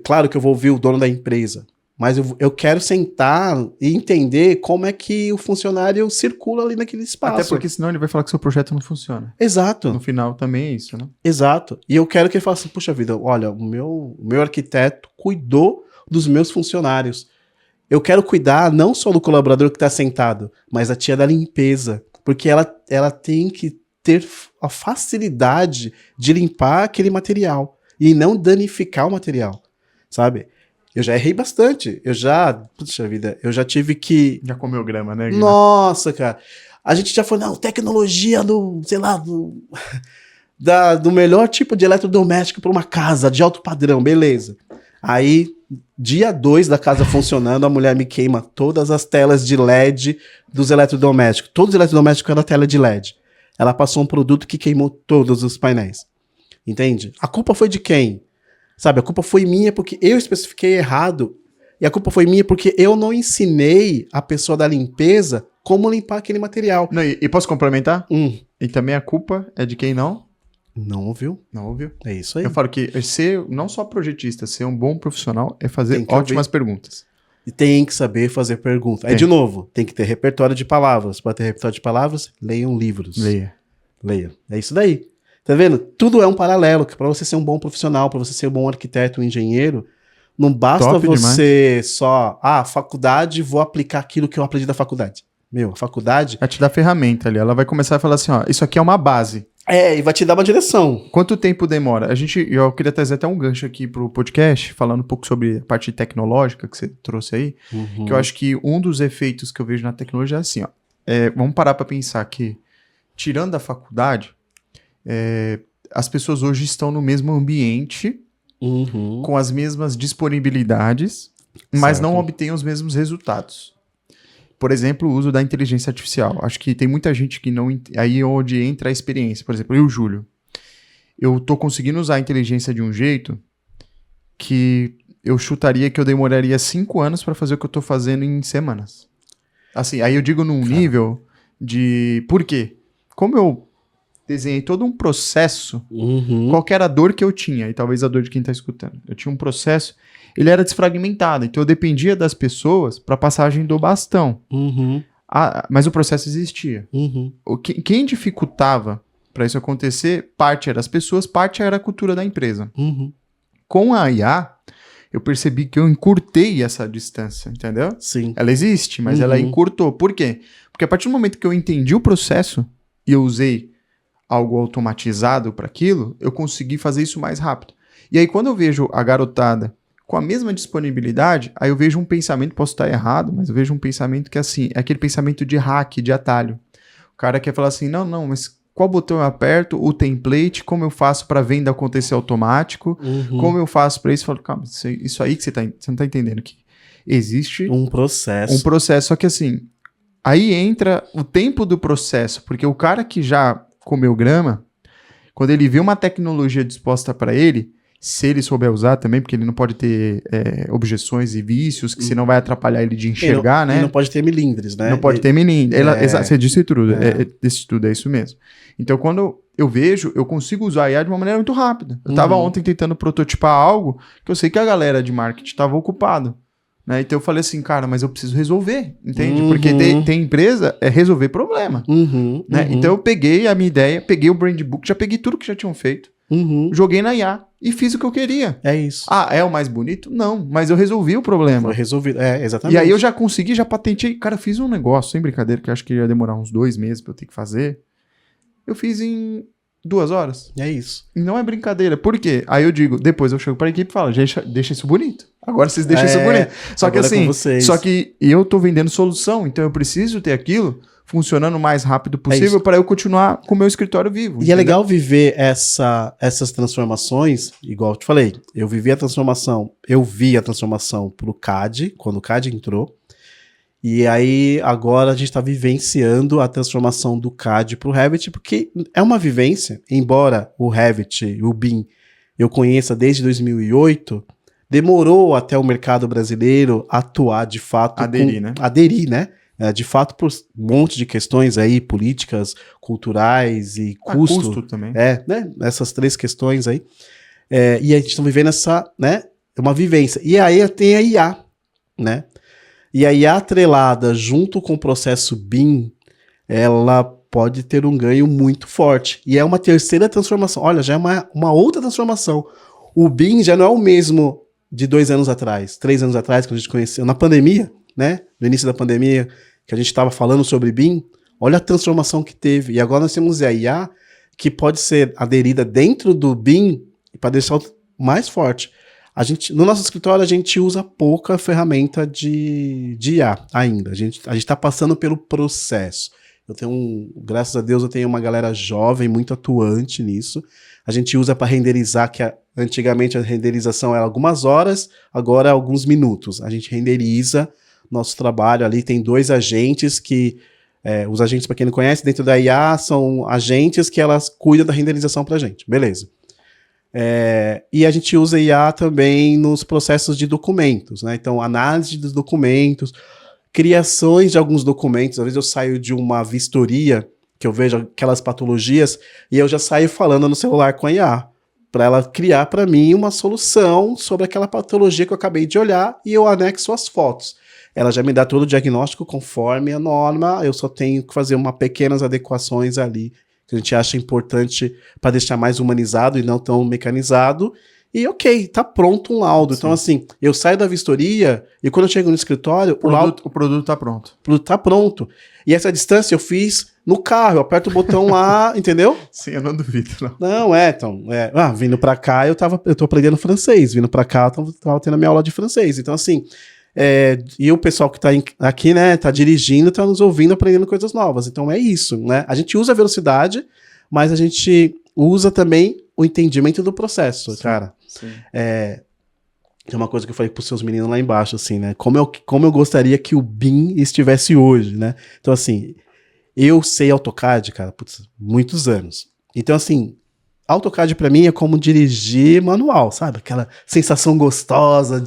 Claro que eu vou ouvir o dono da empresa, mas eu quero sentar e entender como é que o funcionário circula ali naquele espaço. Até porque senão ele vai falar que seu projeto não funciona. Exato. No final também é isso, né? Exato. E eu quero que ele fale assim, puxa vida, olha, o meu arquiteto cuidou dos meus funcionários. Eu quero cuidar não só do colaborador que está sentado, mas da tia da limpeza. Porque ela tem que ter a facilidade de limpar aquele material e não danificar o material, sabe? Eu já errei bastante. Puxa vida, eu já tive que... Já comeu grama, né, Guilherme? Nossa, cara. A gente já falou, não, tecnologia do melhor tipo de eletrodoméstico para uma casa de alto padrão, beleza. Aí, dia 2 da casa funcionando, a mulher me queima todas as telas de LED dos eletrodomésticos. Todos os eletrodomésticos eram tela de LED. Ela passou um produto que queimou todos os painéis. Entende? A culpa foi de quem? Sabe, a culpa foi minha porque eu especifiquei errado. E a culpa foi minha porque eu não ensinei a pessoa da limpeza como limpar aquele material. Não, e posso complementar? E também a culpa é de quem não ouviu. Não ouviu. É isso aí. Eu falo que ser, não só projetista, ser um bom profissional é fazer Tem que ótimas perguntas. E tem que saber fazer pergunta. Aí, Tem. de novo, tem que ter repertório de palavras. Para ter repertório de palavras, leiam livros. Leia. É isso daí. Tá vendo? Tudo é um paralelo. Para você ser um bom profissional, para você ser um bom arquiteto, um engenheiro, não basta Top você só, faculdade, vou aplicar aquilo que eu aprendi da faculdade. Meu, a faculdade... Vai te dar ferramenta ali. Ela vai começar a falar assim, ó, isso aqui é uma base. E vai te dar uma direção. Quanto tempo demora? Eu queria trazer até um gancho aqui pro podcast, falando um pouco sobre a parte tecnológica que você trouxe aí, que eu acho que um dos efeitos que eu vejo na tecnologia é assim, ó. Vamos parar para pensar que, tirando a faculdade, as pessoas hoje estão no mesmo ambiente, com as mesmas disponibilidades, mas não obtêm os mesmos resultados. Por exemplo, o uso da inteligência artificial. Acho que tem muita gente que não... Aí é onde entra a experiência. Por exemplo, eu e o Júlio. Eu tô conseguindo usar a inteligência de um jeito que eu chutaria que eu demoraria 5 anos para fazer o que eu tô fazendo em semanas. Assim, aí eu digo num nível de... Por quê? Como eu desenhei todo um processo, qual que era a dor que eu tinha, e talvez a dor de quem tá escutando. Eu tinha um processo, ele era desfragmentado, então eu dependia das pessoas para passagem do bastão. Mas o processo existia. Quem dificultava para isso acontecer, parte era as pessoas, parte era a cultura da empresa. Com a IA, eu percebi que eu encurtei essa distância, entendeu? Sim. Ela existe, mas ela encurtou. Por quê? Porque a partir do momento que eu entendi o processo e eu usei algo automatizado para aquilo, eu consegui fazer isso mais rápido. E aí, quando eu vejo a garotada com a mesma disponibilidade, aí eu vejo um pensamento, posso estar errado, mas eu vejo um pensamento que assim, é aquele pensamento de hack, de atalho. O cara quer falar assim, não, mas qual botão eu aperto, o template, como eu faço para venda acontecer automático, como eu faço para isso? Eu falo, calma, isso aí que você não tá entendendo, que existe um processo, só que assim, aí entra o tempo do processo, porque o cara que já comeu grama, quando ele vê uma tecnologia disposta para ele, se ele souber usar também, porque ele não pode ter objeções e vícios, que senão vai atrapalhar ele de enxergar, né? Ele não pode ter milindres, né? Não pode ter milindres. Você disse tudo, disse tudo, é isso mesmo. Então, quando eu vejo, eu consigo usar a IA de uma maneira muito rápida. Eu estava ontem tentando prototipar algo que eu sei que a galera de marketing estava ocupada. Né? Então eu falei assim, cara, mas eu preciso resolver, entende? Porque tem empresa, resolver problema. Né? Então eu peguei a minha ideia, peguei o brand book, já peguei tudo que já tinham feito, joguei na IA e fiz o que eu queria. É isso. É o mais bonito? Não, mas eu resolvi o problema. Foi resolvido, exatamente. E aí eu já consegui, já patentei. Cara, eu fiz um negócio, sem brincadeira, que eu acho que ia demorar uns 2 meses pra eu ter que fazer. Eu fiz em 2 horas. É isso. E não é brincadeira. Por quê? Aí eu digo, depois eu chego pra equipe e falo, deixa isso bonito. Agora vocês deixam isso bonito. Só que assim, eu tô vendendo solução, então eu preciso ter aquilo funcionando o mais rápido possível para eu continuar com o meu escritório vivo. E é legal viver essas transformações, igual eu te falei, eu vi a transformação pro CAD, quando o CAD entrou, e aí agora a gente está vivenciando a transformação do CAD pro Revit, porque é uma vivência, embora o Revit, o BIM, eu conheça desde 2008, demorou até o mercado brasileiro atuar de fato. Aderir, né? De fato, por um monte de questões aí, políticas, culturais e custo também. Né? Essas 3 questões aí. E a gente está vivendo uma vivência. E aí tem a IA, né? E a IA atrelada junto com o processo BIM, ela pode ter um ganho muito forte. E é uma terceira transformação. Olha, já é uma outra transformação. O BIM já não é o mesmo de 2 anos atrás, 3 anos atrás, que a gente conheceu na pandemia, né? No início da pandemia, que a gente estava falando sobre BIM. Olha a transformação que teve. E agora nós temos a IA, que pode ser aderida dentro do BIM para deixar mais forte. No nosso escritório, a gente usa pouca ferramenta de IA ainda. A gente está passando pelo processo. Graças a Deus, eu tenho uma galera jovem, muito atuante nisso. A gente usa para renderizar, antigamente a renderização era algumas horas, agora é alguns minutos. A gente renderiza nosso trabalho ali. Tem 2 agentes que... os agentes, para quem não conhece, dentro da IA, são agentes que elas cuidam da renderização para a gente. Beleza. E a gente usa IA também nos processos de documentos, né? Então, análise dos documentos, criações de alguns documentos. Às vezes eu saio de uma vistoria, que eu vejo aquelas patologias, e eu já saio falando no celular com a IA. para ela criar para mim uma solução sobre aquela patologia que eu acabei de olhar e eu anexo as fotos. Ela já me dá todo o diagnóstico conforme a norma, eu só tenho que fazer pequenas adequações ali que a gente acha importante para deixar mais humanizado e não tão mecanizado. E ok, tá pronto um laudo. Sim. Então assim, eu saio da vistoria e quando eu chego no escritório, o produto tá pronto. O produto tá pronto. E essa distância eu fiz no carro, eu aperto o botão lá, entendeu? Sim, eu não duvido, não. Não, vindo pra cá eu tô aprendendo francês, vindo pra cá eu tava tendo a minha aula de francês. Então assim, e o pessoal que tá aqui, né, tá dirigindo, tá nos ouvindo, aprendendo coisas novas. Então é isso, né? A gente usa a velocidade, mas a gente usa também o entendimento do processo, sim, cara. Sim. É uma coisa que eu falei pros seus meninos lá embaixo, assim, né? Como eu gostaria que o BIM estivesse hoje, né? Então, assim, eu sei AutoCAD, cara, muitos anos. Então, assim, AutoCAD pra mim é como dirigir manual, sabe? Aquela sensação gostosa,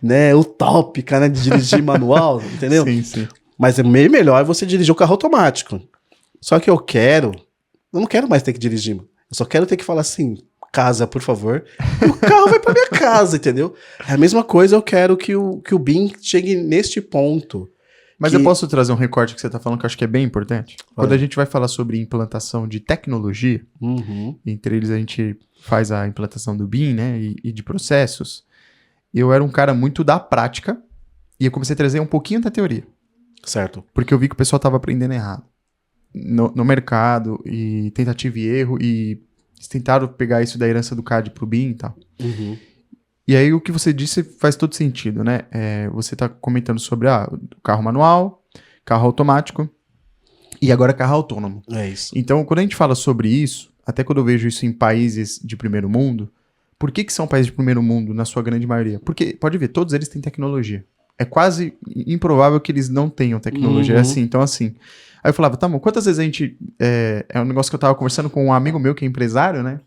né, utópica, né, de dirigir manual, entendeu? Sim, sim. Mas é meio melhor você dirigir o carro automático. Só que eu não quero mais ter que dirigir, mano. Eu só quero ter que falar assim, casa, por favor. E o carro vai pra minha casa, entendeu? É a mesma coisa, eu quero que o BIM chegue neste ponto. Mas eu posso trazer um recorte que você tá falando que eu acho que é bem importante? Quando a gente vai falar sobre implantação de tecnologia, entre eles a gente faz a implantação do BIM, né, e de processos, eu era um cara muito da prática e eu comecei a trazer um pouquinho da teoria. Certo. Porque eu vi que o pessoal tava aprendendo errado no mercado, e tentativa e erro, e eles tentaram pegar isso da herança do CAD pro BIM e tal. E aí o que você disse faz todo sentido, né? Você tá comentando sobre carro manual, carro automático e agora carro autônomo. É isso. Então, quando a gente fala sobre isso, até quando eu vejo isso em países de primeiro mundo, por que são países de primeiro mundo, na sua grande maioria? Porque, pode ver, todos eles têm tecnologia. É quase improvável que eles não tenham tecnologia. É assim, então assim... Aí eu falava, tá bom, quantas vezes a gente... É um negócio que eu tava conversando com um amigo meu que é empresário, né?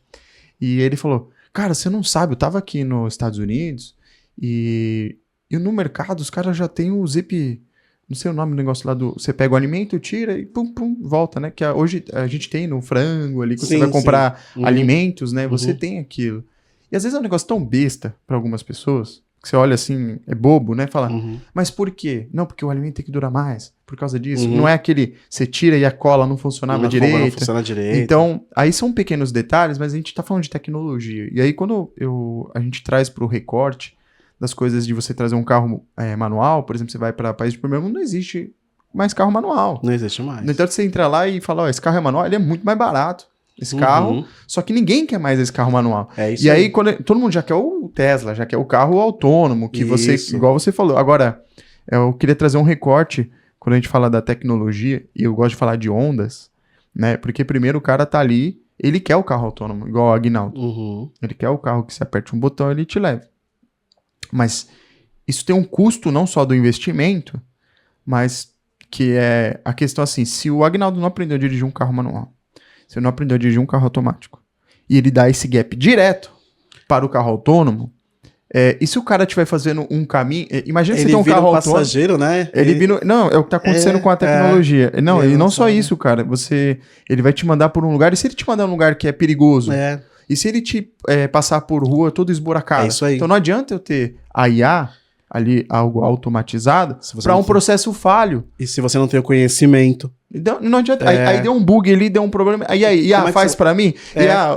E ele falou, cara, você não sabe, eu tava aqui nos Estados Unidos e no mercado os caras já tem o zip... Não sei o nome do negócio lá do... Você pega o alimento, tira e pum, pum, volta, né? Que hoje a gente tem no frango ali, quando você vai comprar alimentos, né? Você tem aquilo. E às vezes é um negócio tão besta para algumas pessoas... que você olha assim, é bobo, né? Fala, mas por quê? Não, porque o alimento tem que durar mais, por causa disso. Não é aquele, você tira e a cola não funcionava direito. Não funciona direito. Então, aí são pequenos detalhes, mas a gente tá falando de tecnologia. E aí quando a gente traz pro recorte das coisas de você trazer um carro manual, por exemplo, você vai para país de primeiro mundo, não existe mais carro manual. Não existe mais. Então você entra lá e fala, esse carro é manual, ele é muito mais barato. Esse carro, só que ninguém quer mais esse carro manual. É isso. E aí, todo mundo já quer o Tesla, já quer o carro autônomo, que você, igual você falou. Agora, eu queria trazer um recorte, quando a gente fala da tecnologia, e eu gosto de falar de ondas, né? Porque primeiro o cara tá ali, ele quer o carro autônomo, igual o Aguinaldo. Ele quer o carro que você aperte um botão e ele te leva. Mas isso tem um custo não só do investimento, mas que é a questão assim, se o Aguinaldo não aprendeu a dirigir um carro manual, você não aprendeu a dirigir um carro automático, e ele dá esse gap direto para o carro autônomo, e se o cara estiver fazendo um caminho... Imagina você ter um carro autônomo... passageiro, né? Não, é o que está acontecendo com a tecnologia. E não só isso, cara. Ele vai te mandar por um lugar, e se ele te mandar um lugar que é perigoso? E se ele te passar por rua todo esburacado? É isso aí. Então não adianta eu ter a IA, ali, algo automatizado, para um processo falho. E se você não tem o conhecimento... Não adianta. Aí deu um bug ali, deu um problema. Aí faz pra mim.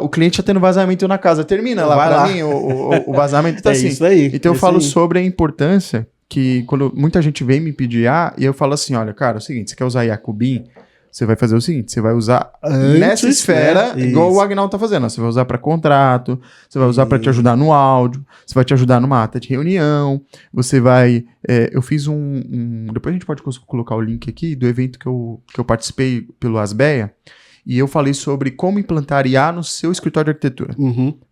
O cliente tá tendo vazamento na casa. Termina lá pra mim o vazamento. Então, assim, isso aí. Então eu falo sobre a importância que quando muita gente vem me pedir e eu falo assim, olha, cara, é o seguinte, você quer usar IA com BIM? Você vai fazer o seguinte, você vai usar nessa esfera, igual o Agnaldo tá fazendo. Você vai usar para contrato, você vai usar para te ajudar no áudio, você vai te ajudar numa ata de reunião, você vai... eu fiz depois a gente pode colocar o link aqui do evento que eu participei pelo Asbeia, e eu falei sobre como implantar IA no seu escritório de arquitetura.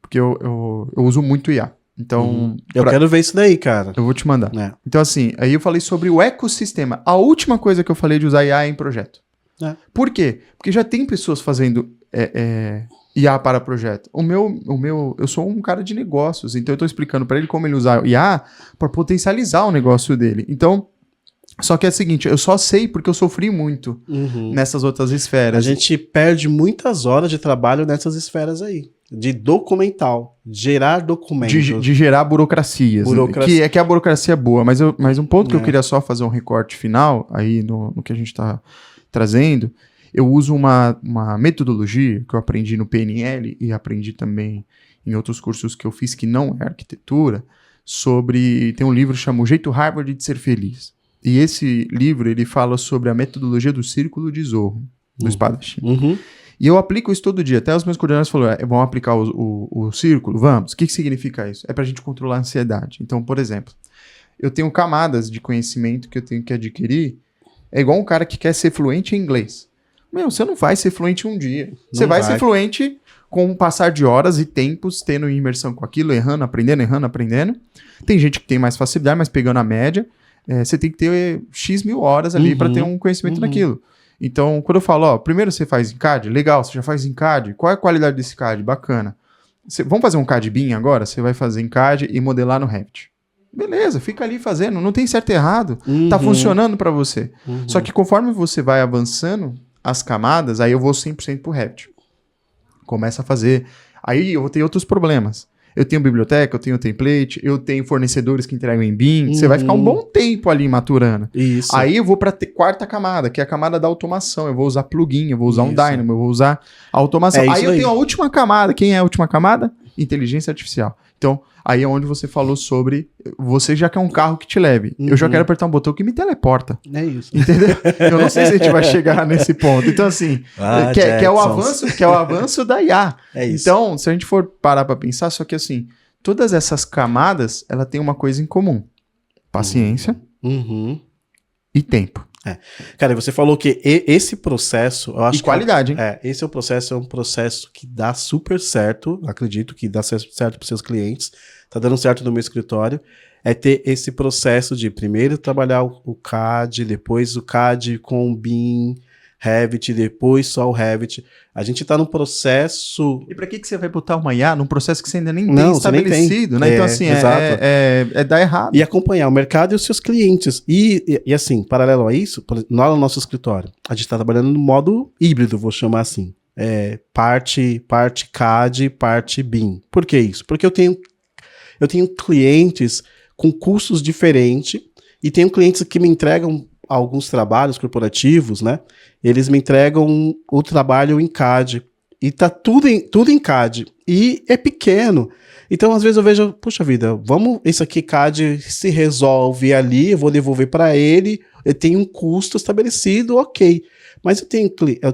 Porque eu uso muito IA. Então... Eu quero ver isso daí, cara. Eu vou te mandar. Então assim, aí eu falei sobre o ecossistema. A última coisa que eu falei de usar IA é em projeto. Por quê? Porque já tem pessoas fazendo IA para projeto. Eu sou um cara de negócios, então eu estou explicando para ele como ele usar IA para potencializar o negócio dele. Então, só que é o seguinte, eu só sei porque eu sofri muito nessas outras esferas. A gente perde muitas horas de trabalho nessas esferas aí. de documental, gerar documentos. De gerar burocracias. Que a burocracia é boa, mas um ponto que eu queria só fazer um recorte final, aí no que a gente está trazendo, eu uso uma metodologia que eu aprendi no PNL e aprendi também em outros cursos que eu fiz que não é arquitetura, tem um livro chamado O Jeito Harvard de Ser Feliz. E esse livro, ele fala sobre a metodologia do círculo de Zorro, do espadachim. E eu aplico isso todo dia. Até os meus coordenadores falaram, vamos aplicar o círculo? Vamos. O que significa isso? É pra gente controlar a ansiedade. Então, por exemplo, eu tenho camadas de conhecimento que eu tenho que adquirir. É igual um cara que quer ser fluente em inglês. Você não vai ser fluente um dia. Você vai ser fluente com o passar de horas e tempos, tendo imersão com aquilo, errando, aprendendo. Tem gente que tem mais facilidade, mas pegando a média, você tem que ter X mil horas ali para ter um conhecimento naquilo. Então, quando eu falo, primeiro você faz em CAD, legal, você já faz em CAD, qual é a qualidade desse CAD? Bacana. Vamos fazer um CAD BIM agora? Você vai fazer em CAD e modelar no Revit. Beleza, fica ali fazendo, não tem certo e errado, tá funcionando para você. Só que conforme você vai avançando as camadas, aí eu vou 100% pro Revit. Começa a fazer, aí eu vou ter outros problemas. Eu tenho biblioteca, eu tenho template, eu tenho fornecedores que entregam em BIM. Você vai ficar um bom tempo ali maturando. Isso. Aí eu vou para a quarta camada, que é a camada da automação. Eu vou usar plugin, eu vou usar um Dynamo, eu vou usar a automação. Aí eu tenho a última camada. Quem é a última camada? Inteligência artificial. Então, aí é onde você falou sobre... Você já quer um carro que te leve. Eu já quero apertar um botão que me teleporta. É isso. Entendeu? Eu não sei se a gente vai chegar nesse ponto. Então, assim, que é o avanço da IA. É isso. Então, se a gente for parar para pensar, só que assim, todas essas camadas, ela tem uma coisa em comum. Paciência e tempo. Cara, você falou que esse processo... Eu acho e qualidade, hein? Esse é um processo que dá super certo, acredito que dá certo para os seus clientes, tá dando certo no meu escritório, é ter esse processo de primeiro trabalhar o CAD, depois o CAD com o BIM, Revit, depois só o Revit. A gente tá num processo... E para que você vai botar uma IA num processo que você ainda nem tem estabelecido, né? Então, assim, dá errado. E acompanhar o mercado e os seus clientes. E assim, paralelo a isso, no nosso escritório, a gente tá trabalhando no modo híbrido, vou chamar assim. Parte CAD, parte BIM. Por que isso? Porque eu tenho clientes com custos diferentes e tenho clientes que me entregam alguns trabalhos corporativos, né? Eles me entregam o trabalho em CAD. E tá tudo em CAD. E é pequeno. Então, às vezes eu vejo, puxa vida, esse aqui CAD se resolve ali, eu vou devolver para ele, eu tenho um custo estabelecido, ok. Mas eu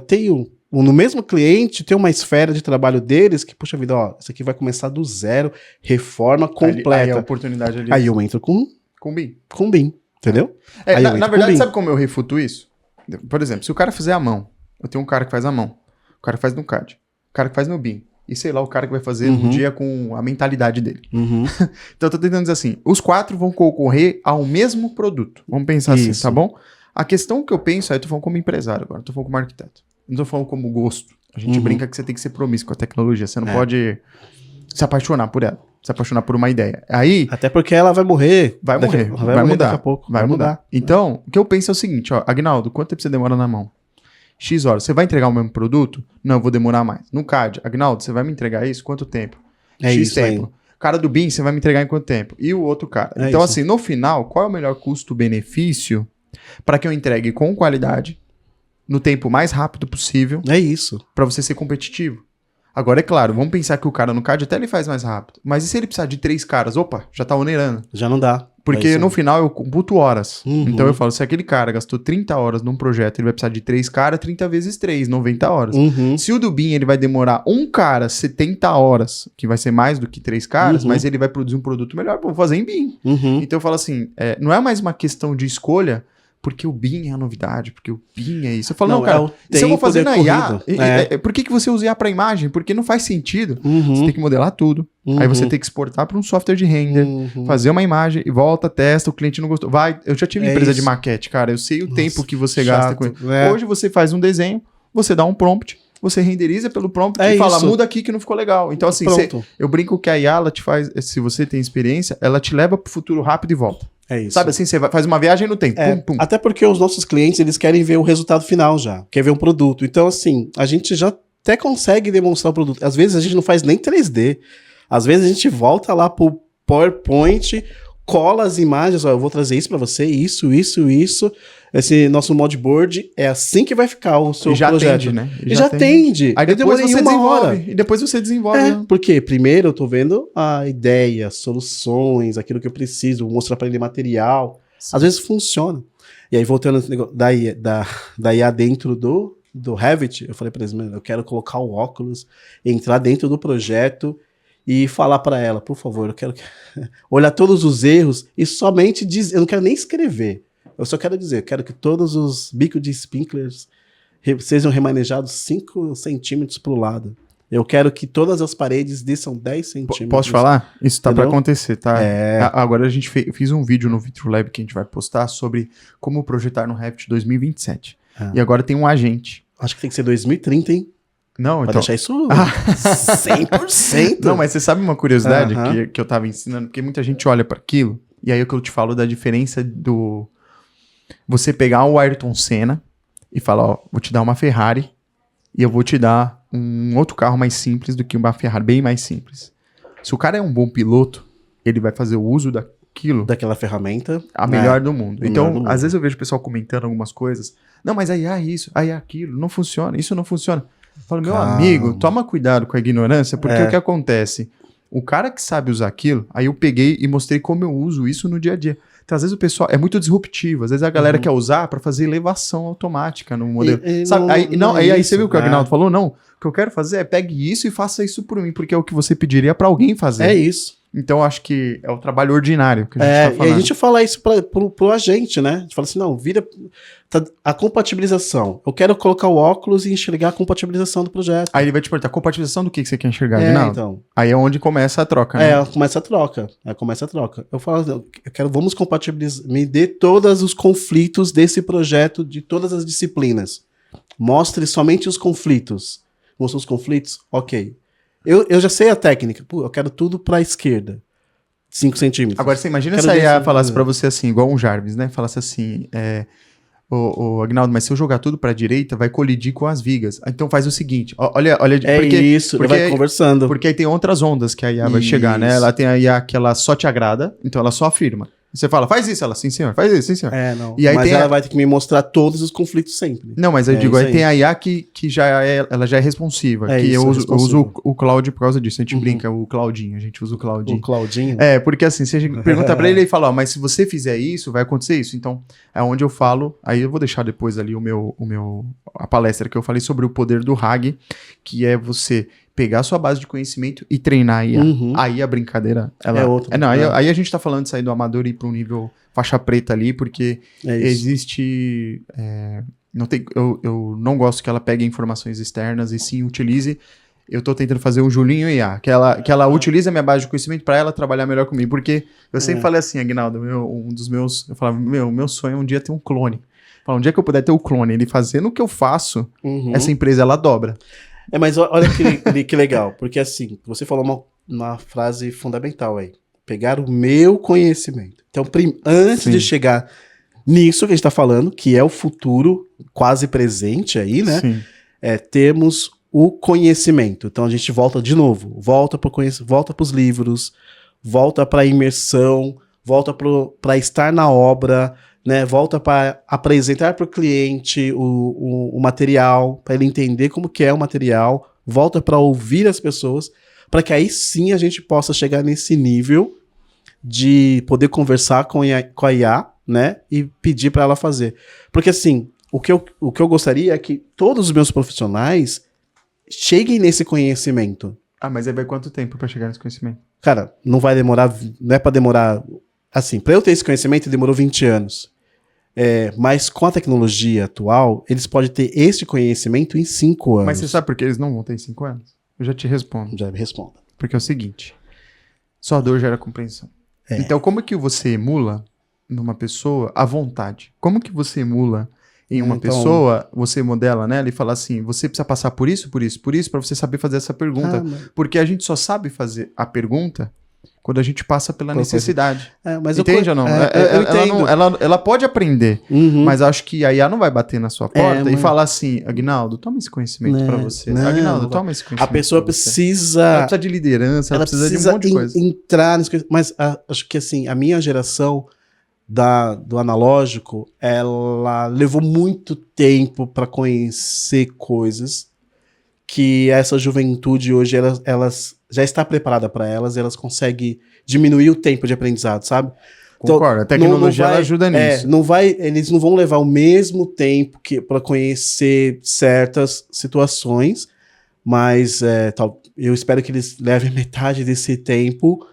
tenho no mesmo cliente, tem uma esfera de trabalho deles que, puxa vida, isso aqui vai começar do zero, reforma completa. Aí a oportunidade ali. Aí eu entro com BIM. Com BIM, entendeu? Na verdade, sabe como eu refuto isso? Por exemplo, se o cara fizer à mão, eu tenho um cara que faz à mão, o cara que faz no CAD, o cara que faz no BIM, e sei lá, o cara que vai fazer um dia com a mentalidade dele. Então eu tô tentando dizer assim, os 4 vão concorrer ao mesmo produto. Vamos pensar assim, tá bom? A questão que eu penso, aí eu tô falando como empresário agora, eu tô falando como arquiteto. Não tô falando como gosto. A gente brinca que você tem que ser promíscuo com a tecnologia, você não pode se apaixonar por ela. Se apaixonar por uma ideia. Aí... Até porque ela vai morrer. Vai mudar. Daqui a pouco. Vai mudar. Então, o que eu penso é o seguinte, Agnaldo, quanto tempo você demora na mão? X horas. Você vai entregar o mesmo produto? Não, eu vou demorar mais. No CAD, Agnaldo, você vai me entregar isso? Quanto tempo? X tempo. Aí. Cara do BIM, você vai me entregar em quanto tempo? E o outro cara. Então, assim, no final, qual é o melhor custo-benefício para que eu entregue com qualidade, no tempo mais rápido possível? É isso. Para você ser competitivo. Agora, é claro, vamos pensar que o cara no CAD até ele faz mais rápido. Mas e se ele precisar de 3 caras? Opa, já tá onerando. Já não dá. Porque no final eu computo horas. Então eu falo, se aquele cara gastou 30 horas num projeto, ele vai precisar de 3 caras, 30 vezes 3, 90 horas. Se o do BIM ele vai demorar um cara 70 horas, que vai ser mais do que 3 caras, mas ele vai produzir um produto melhor, vou fazer em BIM. Então eu falo assim, não é mais uma questão de escolha, porque o BIM é a novidade, porque o BIM é isso. Eu falo, não cara, se eu vou fazer na IA, por que você usa IA para imagem? Porque não faz sentido. Você tem que modelar tudo. Aí você tem que exportar para um software de render, fazer uma imagem e volta, testa, o cliente não gostou. Eu já tive empresa de maquete, cara. Eu sei o tempo que você gasta com ele. Hoje você faz um desenho, você dá um prompt, você renderiza pelo prompt e fala, muda aqui que não ficou legal. Então assim, eu brinco que a IA, ela te faz, se você tem experiência, ela te leva pro futuro rápido e volta. É isso. Sabe assim, você faz uma viagem no tempo. Pum, pum. Até porque os nossos clientes, eles querem ver o resultado final já. Quer ver um produto. Então, assim, a gente já até consegue demonstrar o produto. Às vezes a gente não faz nem 3D. Às vezes a gente volta lá pro PowerPoint, cola as imagens, ó, eu vou trazer isso para você, isso. Esse nosso modboard é assim que vai ficar o seu projeto. Atende, né? E já atende. Aí depois você desenvolve. E depois você desenvolve. Né? Porque primeiro eu tô vendo a ideia, soluções, aquilo que eu preciso, vou mostrar para ele material. Sim. Às vezes funciona. E aí voltando nesse negócio da IA dentro do Revit, eu falei para eles, eu quero colocar o óculos, entrar dentro do projeto e falar para ela, por favor, eu quero olhar todos os erros e somente dizer, eu não quero nem escrever, eu só quero dizer, eu quero que todos os bicos de sprinklers sejam remanejados 5 centímetros para o lado. Eu quero que todas as paredes desçam 10 centímetros. Posso falar? Isso tá para acontecer, tá? Agora a gente fiz um vídeo no VitroLab que a gente vai postar sobre como projetar no Revit 2027. E agora tem um agente. Acho que tem que ser 2030, hein? Não, pra então... deixar isso 100%. Não, mas você sabe uma curiosidade que eu tava ensinando? Porque muita gente olha para aquilo, e aí é o que eu te falo da diferença do... Você pegar o Ayrton Senna e falar, ó, vou te dar uma Ferrari e eu vou te dar um outro carro mais simples do que uma Ferrari, bem mais simples. Se o cara é um bom piloto, ele vai fazer o uso daquela ferramenta a melhor do mundo. Então, às vezes eu vejo o pessoal comentando algumas coisas. Não, mas aí isso, aí aquilo, não funciona, isso não funciona. Eu falo, meu amigo, toma cuidado com a ignorância, porque o que acontece? O cara que sabe usar aquilo, aí eu peguei e mostrei como eu uso isso no dia a dia. Então, às vezes o pessoal é muito disruptivo, às vezes a galera quer usar para fazer elevação automática no modelo. Sabe? Aí você viu o que o Agnaldo falou? Não, o que eu quero fazer é pegue isso e faça isso por mim, porque é o que você pediria para alguém fazer. É isso. Então, eu acho que é o trabalho ordinário que a gente tá falando. E a gente fala isso pro agente, né? A gente fala assim, não, a compatibilização. Eu quero colocar o óculos e enxergar a compatibilização do projeto. Aí ele vai te perguntar, compatibilização do que você quer enxergar? Não. Então. Aí é onde começa a troca, né? Começa a troca. Eu falo, vamos compatibilizar, me dê todos os conflitos desse projeto, de todas as disciplinas. Mostre somente os conflitos. Mostra os conflitos? Ok. Eu já sei a técnica. Eu quero tudo pra esquerda. 5 centímetros. Agora, você imagina se a IA falasse pra você assim, igual um Jarvis, né? Falasse assim, Agnaldo, mas se eu jogar tudo pra direita, vai colidir com as vigas. Então faz o seguinte, olha... Ele vai conversando. Porque aí tem outras ondas que a IA vai chegar, né? Ela tem a IA que ela só te agrada, então ela só afirma. Você fala, faz isso, ela, sim senhor, faz isso, sim senhor. Não. E aí mas ela vai ter que me mostrar todos os conflitos sempre. Não, mas eu digo, aí tem a IA que ela já é responsiva, eu uso o Cloud por causa disso, a gente brinca, o Claudinho, a gente usa o Claudinho. O Claudinho? Porque assim, você pergunta pra ele e fala, mas se você fizer isso, vai acontecer isso. Então, é onde eu falo, aí eu vou deixar depois ali a palestra que eu falei sobre o poder do RAG, que é você pegar a sua base de conhecimento e treinar a IA. Aí a brincadeira ela é outra. Aí a gente tá falando de sair do amador e ir para um nível faixa preta ali, porque existe... eu não gosto que ela pegue informações externas e sim utilize. Eu tô tentando fazer um Julinho IA, que ela utilize a minha base de conhecimento para ela trabalhar melhor comigo, porque eu sempre falei assim, Agnaldo, eu falava, meu sonho é um dia ter um clone. Um dia que eu puder ter o clone, ele fazendo o que eu faço, essa empresa ela dobra. Mas olha que legal, porque assim, você falou uma frase fundamental aí, pegar o meu conhecimento. Então, antes de chegar nisso que a gente tá falando, que é o futuro quase presente aí, né? Temos o conhecimento. Então, a gente volta de novo, volta pros livros, volta pra imersão, volta para estar na obra, né, volta para apresentar para o cliente o material, para ele entender como que é o material, volta para ouvir as pessoas, para que aí sim a gente possa chegar nesse nível de poder conversar com a IA, né, e pedir para ela fazer. Porque assim, o que eu gostaria é que todos os meus profissionais cheguem nesse conhecimento. Mas aí vai quanto tempo para chegar nesse conhecimento? Cara, não vai demorar, não é para demorar... Assim, para eu ter esse conhecimento demorou 20 anos. Mas com a tecnologia atual, eles podem ter esse conhecimento em 5 anos. Mas você sabe por que eles não vão ter em 5 anos? Eu já te respondo. Já me responda. Porque é o seguinte, só dor gera compreensão. Então como que você emula numa pessoa a vontade? Como que você emula em uma pessoa, você modela nela e fala assim, você precisa passar por isso, para você saber fazer essa pergunta. Porque a gente só sabe fazer a pergunta quando a gente passa pela necessidade. Mas entende ou não? Eu entendo. Ela pode aprender, mas acho que a IA não vai bater na sua porta e mas... falar assim, Aguinaldo, toma esse conhecimento pra você. Aguinaldo, toma esse conhecimento. A pessoa precisa... Ela precisa de liderança, ela precisa de um monte de coisa. Entrar nesse... Mas acho que assim, a minha geração do analógico, ela levou muito tempo para conhecer coisas que essa juventude hoje, elas já está preparada para elas, e elas conseguem diminuir o tempo de aprendizado, sabe? Concordo, então, a tecnologia ela ajuda nisso. Eles não vão levar o mesmo tempo para conhecer certas situações, mas eu espero que eles levem metade desse tempo.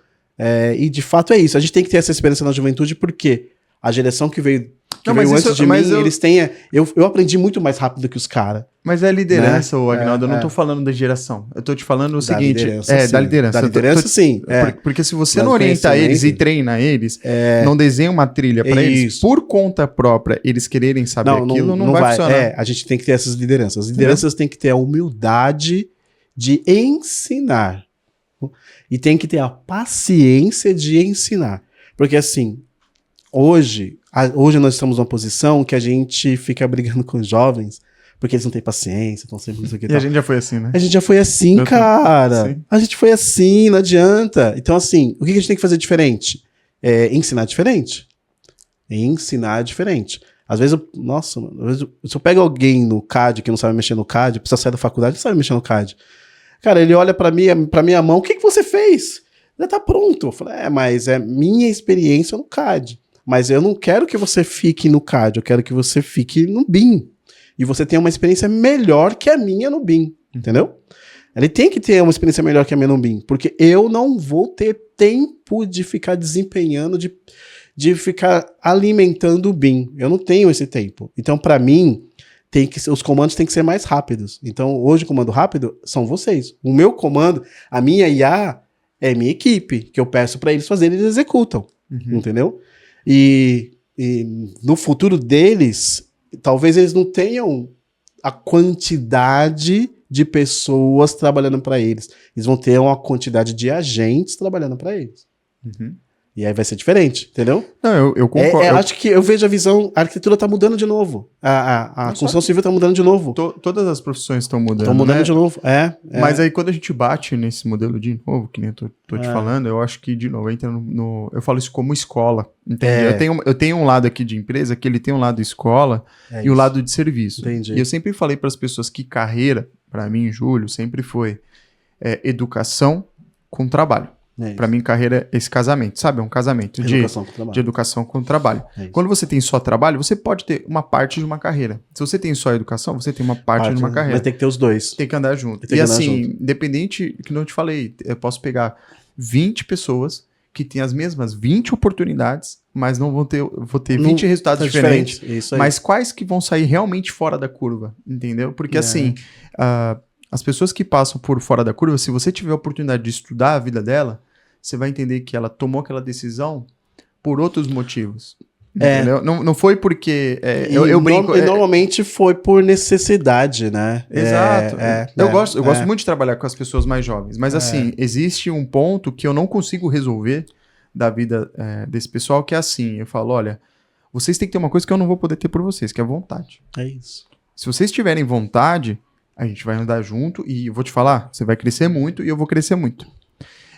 E de fato é isso. A gente tem que ter essa experiência na juventude, porque a geração que veio antes de mim, eles têm... Eu aprendi muito mais rápido que os caras. Mas é liderança, né? Aguinaldo. Eu não tô falando da geração. Eu tô te falando o seguinte... Da liderança. Da liderança, sim. Porque se você não orienta eles e treina eles, não desenha uma trilha pra eles, por conta própria, eles quererem saber aquilo, não vai funcionar. A gente tem que ter essas lideranças. As lideranças têm que ter a humildade de ensinar. E tem que ter a paciência de ensinar. Porque assim, hoje nós estamos numa posição que a gente fica brigando com os jovens porque eles não têm paciência, estão sempre não sei o que. E a gente já foi assim, né? A gente já foi assim, cara. Sim. A gente foi assim, não adianta. Então assim, o que a gente tem que fazer diferente? Ensinar diferente. Ensinar diferente. Às vezes, se eu pego alguém no CAD que não sabe mexer no CAD, precisa sair da faculdade, não sabe mexer no CAD. Cara, ele olha pra minha mão, o que você fez? Já tá pronto. Eu falei, mas é minha experiência no CAD. Mas eu não quero que você fique no CAD, eu quero que você fique no BIM. E você tenha uma experiência melhor que a minha no BIM, entendeu? Ele tem que ter uma experiência melhor que a minha no BIM, porque eu não vou ter tempo de ficar desempenhando, de ficar alimentando o BIM. Eu não tenho esse tempo. Então, pra mim... os comandos têm que ser mais rápidos. Então, hoje o comando rápido são vocês. O meu comando, a minha IA é minha equipe, que eu peço para eles fazerem, eles executam. Entendeu? E no futuro deles, talvez eles não tenham a quantidade de pessoas trabalhando para eles. Eles vão ter uma quantidade de agentes trabalhando para eles. E aí vai ser diferente, entendeu? Não, eu concordo. Acho que eu vejo a arquitetura tá mudando de novo. A construção civil tá mudando de novo. Todas as profissões estão mudando. Estão mudando, né? De novo, Mas aí quando a gente bate nesse modelo de novo, que nem eu tô te falando, eu acho que de novo entra eu falo isso como escola, entende? Eu tenho um lado aqui de empresa, que ele tem um lado escola e um lado de serviço. Entendi. E eu sempre falei para as pessoas que carreira, para mim, Júlio, sempre foi educação com trabalho. Pra mim, carreira é esse casamento, sabe? É um casamento de educação com trabalho. Quando você tem só trabalho, você pode ter uma parte de uma carreira. Se você tem só educação, você tem uma parte de uma carreira. Mas tem que ter os dois. Tem que andar junto. E assim, independente, que não te falei, eu posso pegar 20 pessoas que têm as mesmas 20 oportunidades, mas não vou ter 20 resultados diferentes. Isso aí. Mas quais que vão sair realmente fora da curva, entendeu? Porque assim... as pessoas que passam por fora da curva, se você tiver a oportunidade de estudar a vida dela, você vai entender que ela tomou aquela decisão por outros motivos. Entendeu? Não foi porque... eu brinco... normalmente foi por necessidade, né? Exato. Eu gosto muito de trabalhar com as pessoas mais jovens, mas assim, existe um ponto que eu não consigo resolver da vida desse pessoal, que é assim, eu falo, olha, vocês têm que ter uma coisa que eu não vou poder ter por vocês, que é vontade. É isso. Se vocês tiverem vontade... A gente vai andar junto e eu vou te falar, você vai crescer muito e eu vou crescer muito.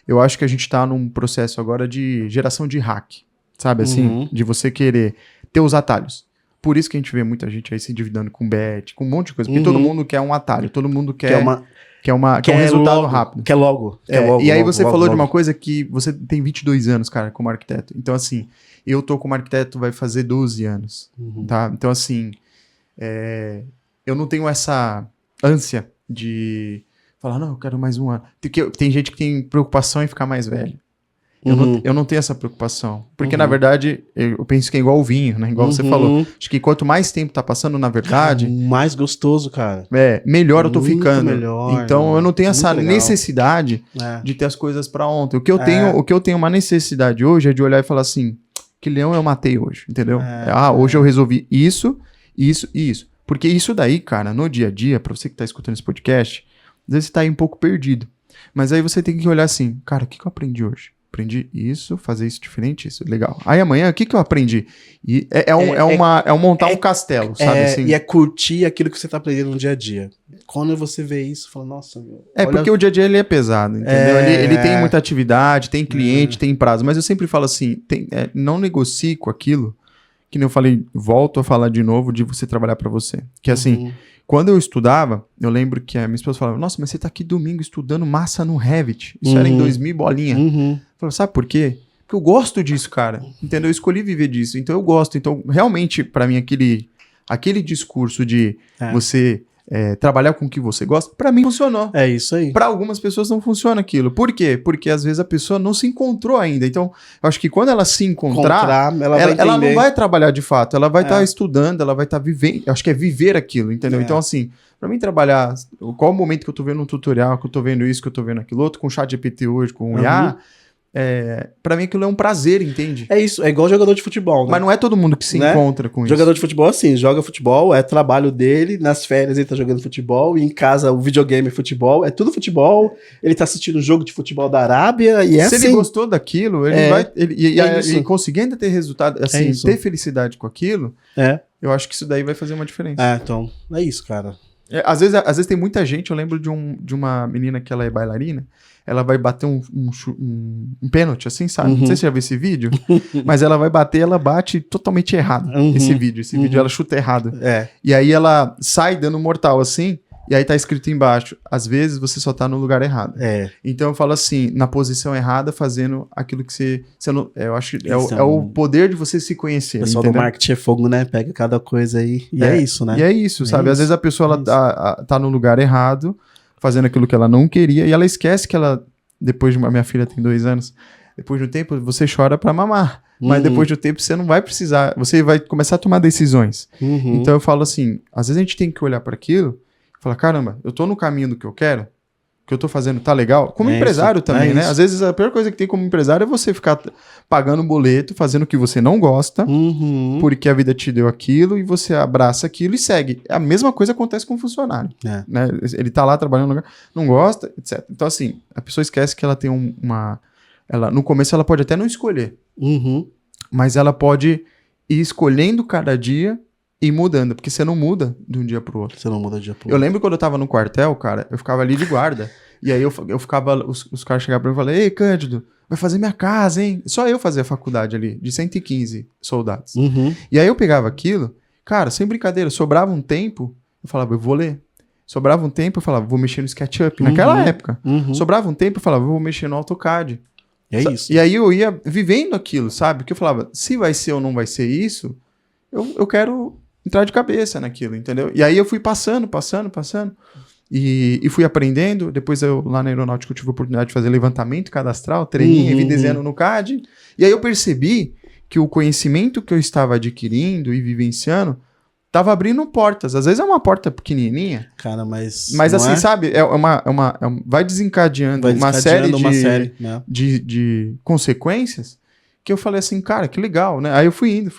Eu acho que a gente tá num processo agora de geração de hack, sabe assim? De você querer ter os atalhos. Por isso que a gente vê muita gente aí se endividando com bet, com um monte de coisa. Porque todo mundo quer um atalho, todo mundo quer um resultado rápido. Quer logo. E aí você falou de uma coisa que você tem 22 anos, cara, como arquiteto. Então assim, eu tô como arquiteto vai fazer 12 anos, tá? Então assim, eu não tenho essa... ânsia de falar, não, eu quero mais um ano. Tem gente que tem preocupação em ficar mais velho. Eu não tenho essa preocupação. Porque, na verdade, eu penso que é igual o vinho, né? Igual você falou. Acho que quanto mais tempo tá passando, na verdade... mais gostoso, cara. Melhor eu tô ficando. Melhor, então, eu não tenho essa necessidade de ter as coisas pra ontem. O que eu tenho uma necessidade hoje é de olhar e falar assim, que leão eu matei hoje, entendeu? Hoje eu resolvi isso, isso e isso. Porque isso daí, cara, no dia a dia, pra você que tá escutando esse podcast, às vezes você tá aí um pouco perdido. Mas aí você tem que olhar assim, cara, o que eu aprendi hoje? aprendi isso, fazer isso diferente, isso, legal. Aí amanhã, o que eu aprendi? E montar um castelo, sabe assim? E é curtir aquilo que você tá aprendendo no dia a dia. Quando você vê isso, fala, nossa, meu... Porque o dia a dia ele é pesado, entendeu? Ele tem muita atividade, tem cliente, tem prazo, mas eu sempre falo assim, não negocie com aquilo, que nem eu falei, volto a falar de novo, de você trabalhar pra você. Que assim, quando eu estudava, eu lembro que a minha esposa falava, nossa, mas você tá aqui domingo estudando massa no Revit. Isso era em 2000 bolinha. Eu falava, sabe por quê? Porque eu gosto disso, cara. Entendeu? Eu escolhi viver disso. Então eu gosto. Então, realmente, pra mim, aquele discurso de você trabalhar com o que você gosta, pra mim funcionou. É isso aí. Pra algumas pessoas não funciona aquilo. Por quê? Porque às vezes a pessoa não se encontrou ainda. Então, eu acho que quando ela se encontrar, ela não vai trabalhar de fato. Ela vai estar estudando, ela vai estar vivendo. Eu acho que é viver aquilo, entendeu? Então, assim, pra mim trabalhar, qual o momento que eu tô vendo um tutorial, que eu tô vendo isso, que eu tô vendo aquilo outro, com o ChatGPT hoje, com o IA, pra mim aquilo é um prazer, entende? É isso, é igual jogador de futebol, né? Mas não é todo mundo que se encontra com isso. Jogador de futebol, assim, joga futebol, é trabalho dele, nas férias ele tá jogando futebol, e em casa o videogame é futebol, é tudo futebol, ele tá assistindo um jogo de futebol da Arábia, e Se ele gostou daquilo, ele vai... Ele conseguir ainda ter resultado, assim, ter felicidade com aquilo, eu acho que isso daí vai fazer uma diferença. Então, é isso, cara. Às vezes tem muita gente, eu lembro de uma menina que ela é bailarina, ela vai bater um pênalti, assim, sabe? Não sei se você já viu esse vídeo, mas ela vai bater, ela bate totalmente errado, esse vídeo ela chuta errado. E aí ela sai dando mortal, assim, e aí tá escrito embaixo, às vezes você só tá no lugar errado. Então eu falo assim, na posição errada, fazendo aquilo que você não... Eu acho que é o poder de você se conhecer. O pessoal do marketing é fogo, né? Pega cada coisa aí e é isso, né? E é isso, sabe? Às vezes a pessoa ela tá no lugar errado, fazendo aquilo que ela não queria, e ela esquece que ela, depois de minha filha tem 2 anos, depois de um tempo você chora pra mamar, mas depois de um tempo você não vai precisar, você vai começar a tomar decisões. Então eu falo assim, às vezes a gente tem que olhar para aquilo e falar, caramba, eu tô no caminho do que eu quero, o que eu tô fazendo tá legal, como empresário também, né? Às vezes a pior coisa que tem como empresário é você ficar pagando um boleto, fazendo o que você não gosta, porque a vida te deu aquilo e você abraça aquilo e segue. A mesma coisa acontece com o funcionário, né? Ele tá lá trabalhando no lugar, não gosta, etc. Então assim, a pessoa esquece que ela tem no começo ela pode até não escolher, mas ela pode ir escolhendo cada dia e mudando, porque você não muda de um dia pro outro. Você não muda de dia pro outro. Eu lembro quando eu tava no quartel, cara, eu ficava ali de guarda. E aí eu ficava, os caras chegavam pra mim e falavam, ei, Cândido, vai fazer minha casa, hein? Só eu fazia faculdade ali, de 115 soldados. E aí eu pegava aquilo, cara, sem brincadeira, sobrava um tempo, eu falava, eu vou ler. Sobrava um tempo, eu falava, vou mexer no SketchUp, naquela época. Sobrava um tempo, eu falava, vou mexer no AutoCAD. É isso. E aí eu ia vivendo aquilo, sabe? Porque eu falava, se vai ser ou não vai ser isso, eu quero entrar de cabeça naquilo, entendeu? E aí eu fui passando. E fui aprendendo. Depois lá na aeronáutica eu tive a oportunidade de fazer levantamento cadastral, treininho, e vim desenhando no CAD. E aí eu percebi que o conhecimento que eu estava adquirindo e vivenciando estava abrindo portas. Às vezes é uma porta pequenininha. Cara, mas assim, sabe? Vai desencadeando uma série de consequências que eu falei assim, cara, que legal, né? Aí eu fui indo.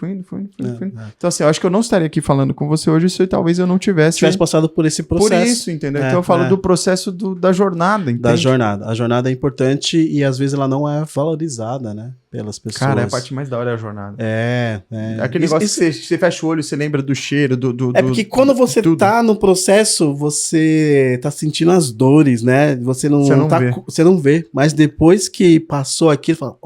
Então, assim, eu acho que eu não estaria aqui falando com você hoje se talvez eu não tivesse passado por esse processo. Por isso, entendeu? Então eu falo do processo da jornada, entende? Da jornada. A jornada é importante e às vezes ela não é valorizada, né? Pelas pessoas. Cara, a parte mais da hora é a jornada. Aquele isso, negócio que você fecha o olho, você lembra do cheiro, porque quando você tá no processo, você tá sentindo as dores, né? Você não vê. Mas depois que passou aquilo, fala,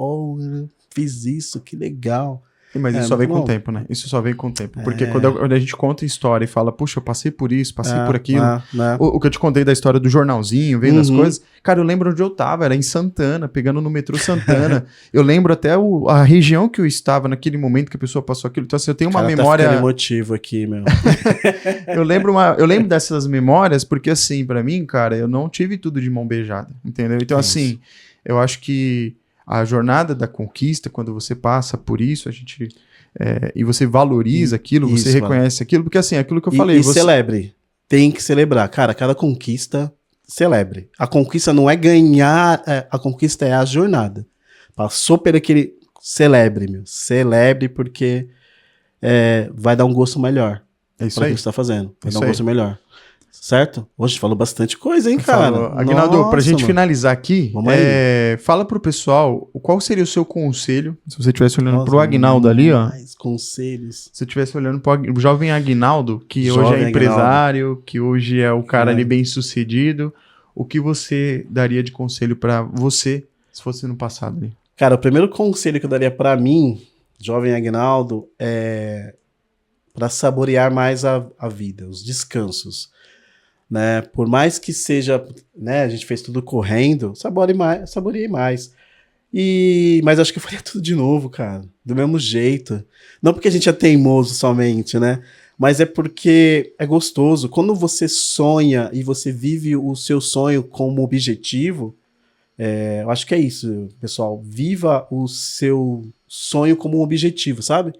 fiz isso, que legal. Mas isso só vem com o tempo, né? Isso só vem com o tempo. Porque quando a gente conta história e fala, puxa, eu passei por isso, passei por aquilo. O que eu te contei da história do jornalzinho, vendo as coisas. Cara, eu lembro onde eu tava, era em Santana, pegando no metrô Santana. Eu lembro até a região que eu estava naquele momento que a pessoa passou aquilo. Então, assim, eu tenho uma memória. Tá ficando emotivo aqui, meu. eu lembro dessas memórias, porque, assim, pra mim, cara, eu não tive tudo de mão beijada. Entendeu? Então, assim, eu acho que a jornada da conquista, quando você passa por isso, e você valoriza aquilo, você reconhece aquilo, porque assim, aquilo que eu falei... celebre. Tem que celebrar. Cara, cada conquista, celebre. A conquista não é ganhar, a conquista é a jornada. Passou por aquele... Celebre, meu. Celebre porque vai dar um gosto melhor. É isso aí. Que você tá fazendo. Vai dar um gosto melhor. Certo? Hoje falou bastante coisa, hein, cara? Aguinaldo, pra gente mano. finalizar aqui, Vamos aí. fala pro pessoal qual seria o seu conselho, se você estivesse olhando pro Aguinaldo ali, ó. Mais conselhos. Se você estivesse olhando pro jovem Aguinaldo, que hoje Jovem é empresário, que hoje é o cara ali bem sucedido, o que você daria de conselho pra você, se fosse no passado ali? Cara, o primeiro conselho que eu daria pra mim, jovem Aguinaldo, é para saborear mais a vida, os descansos, né? Por mais que seja, né, a gente fez tudo correndo, saboreei mais. Mas acho que eu faria tudo de novo, cara, do mesmo jeito. Não porque a gente é teimoso somente, né? Mas é porque é gostoso. Quando você sonha e você vive o seu sonho como objetivo, eu acho que é isso, pessoal. Viva o seu sonho como um objetivo, sabe?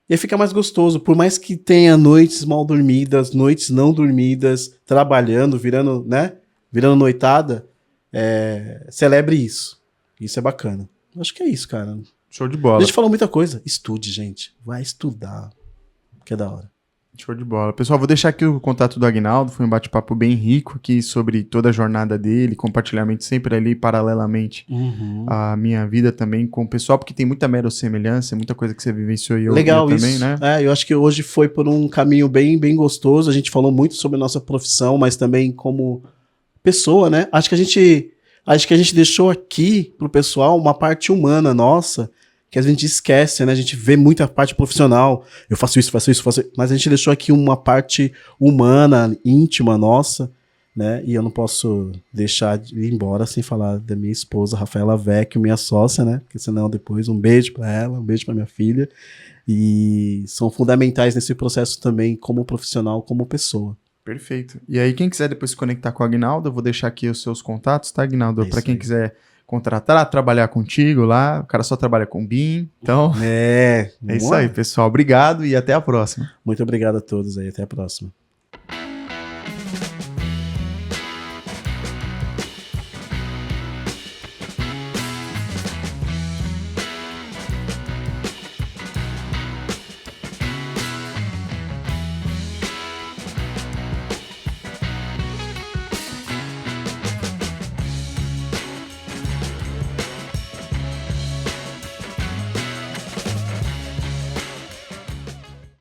E aí fica mais gostoso, por mais que tenha noites mal dormidas, noites não dormidas, trabalhando, virando, né? Virando noitada, celebre isso. Isso é bacana. Acho que é isso, cara. Show de bola. A gente falou muita coisa. Estude, gente. Vai estudar. Que é da hora. Show de bola. Pessoal, vou deixar aqui o contato do Aguinaldo. Foi um bate-papo bem rico aqui sobre toda a jornada dele, compartilhamento sempre ali paralelamente a minha vida também com o pessoal, porque tem muita semelhança, muita coisa que você vivenciou e eu Legal eu isso. também, né? Eu acho que hoje foi por um caminho bem, bem gostoso. A gente falou muito sobre a nossa profissão, mas também como pessoa, né? Acho que a gente deixou aqui pro pessoal uma parte humana nossa, que a gente esquece, né? A gente vê muita parte profissional. Eu faço isso, mas a gente deixou aqui uma parte humana, íntima nossa, né? E eu não posso deixar de ir embora sem falar da minha esposa, Rafaela Vecchio, minha sócia, né? Porque senão depois um beijo para ela, um beijo para minha filha. E são fundamentais nesse processo também como profissional, como pessoa. Perfeito. E aí, quem quiser depois se conectar com o Aguinaldo, eu vou deixar aqui os seus contatos, tá, Aguinaldo? Para quem quiser contratar, trabalhar contigo lá, o cara só trabalha com BIM, então... É isso aí, pessoal. Obrigado e até a próxima. Muito obrigado a todos aí, até a próxima.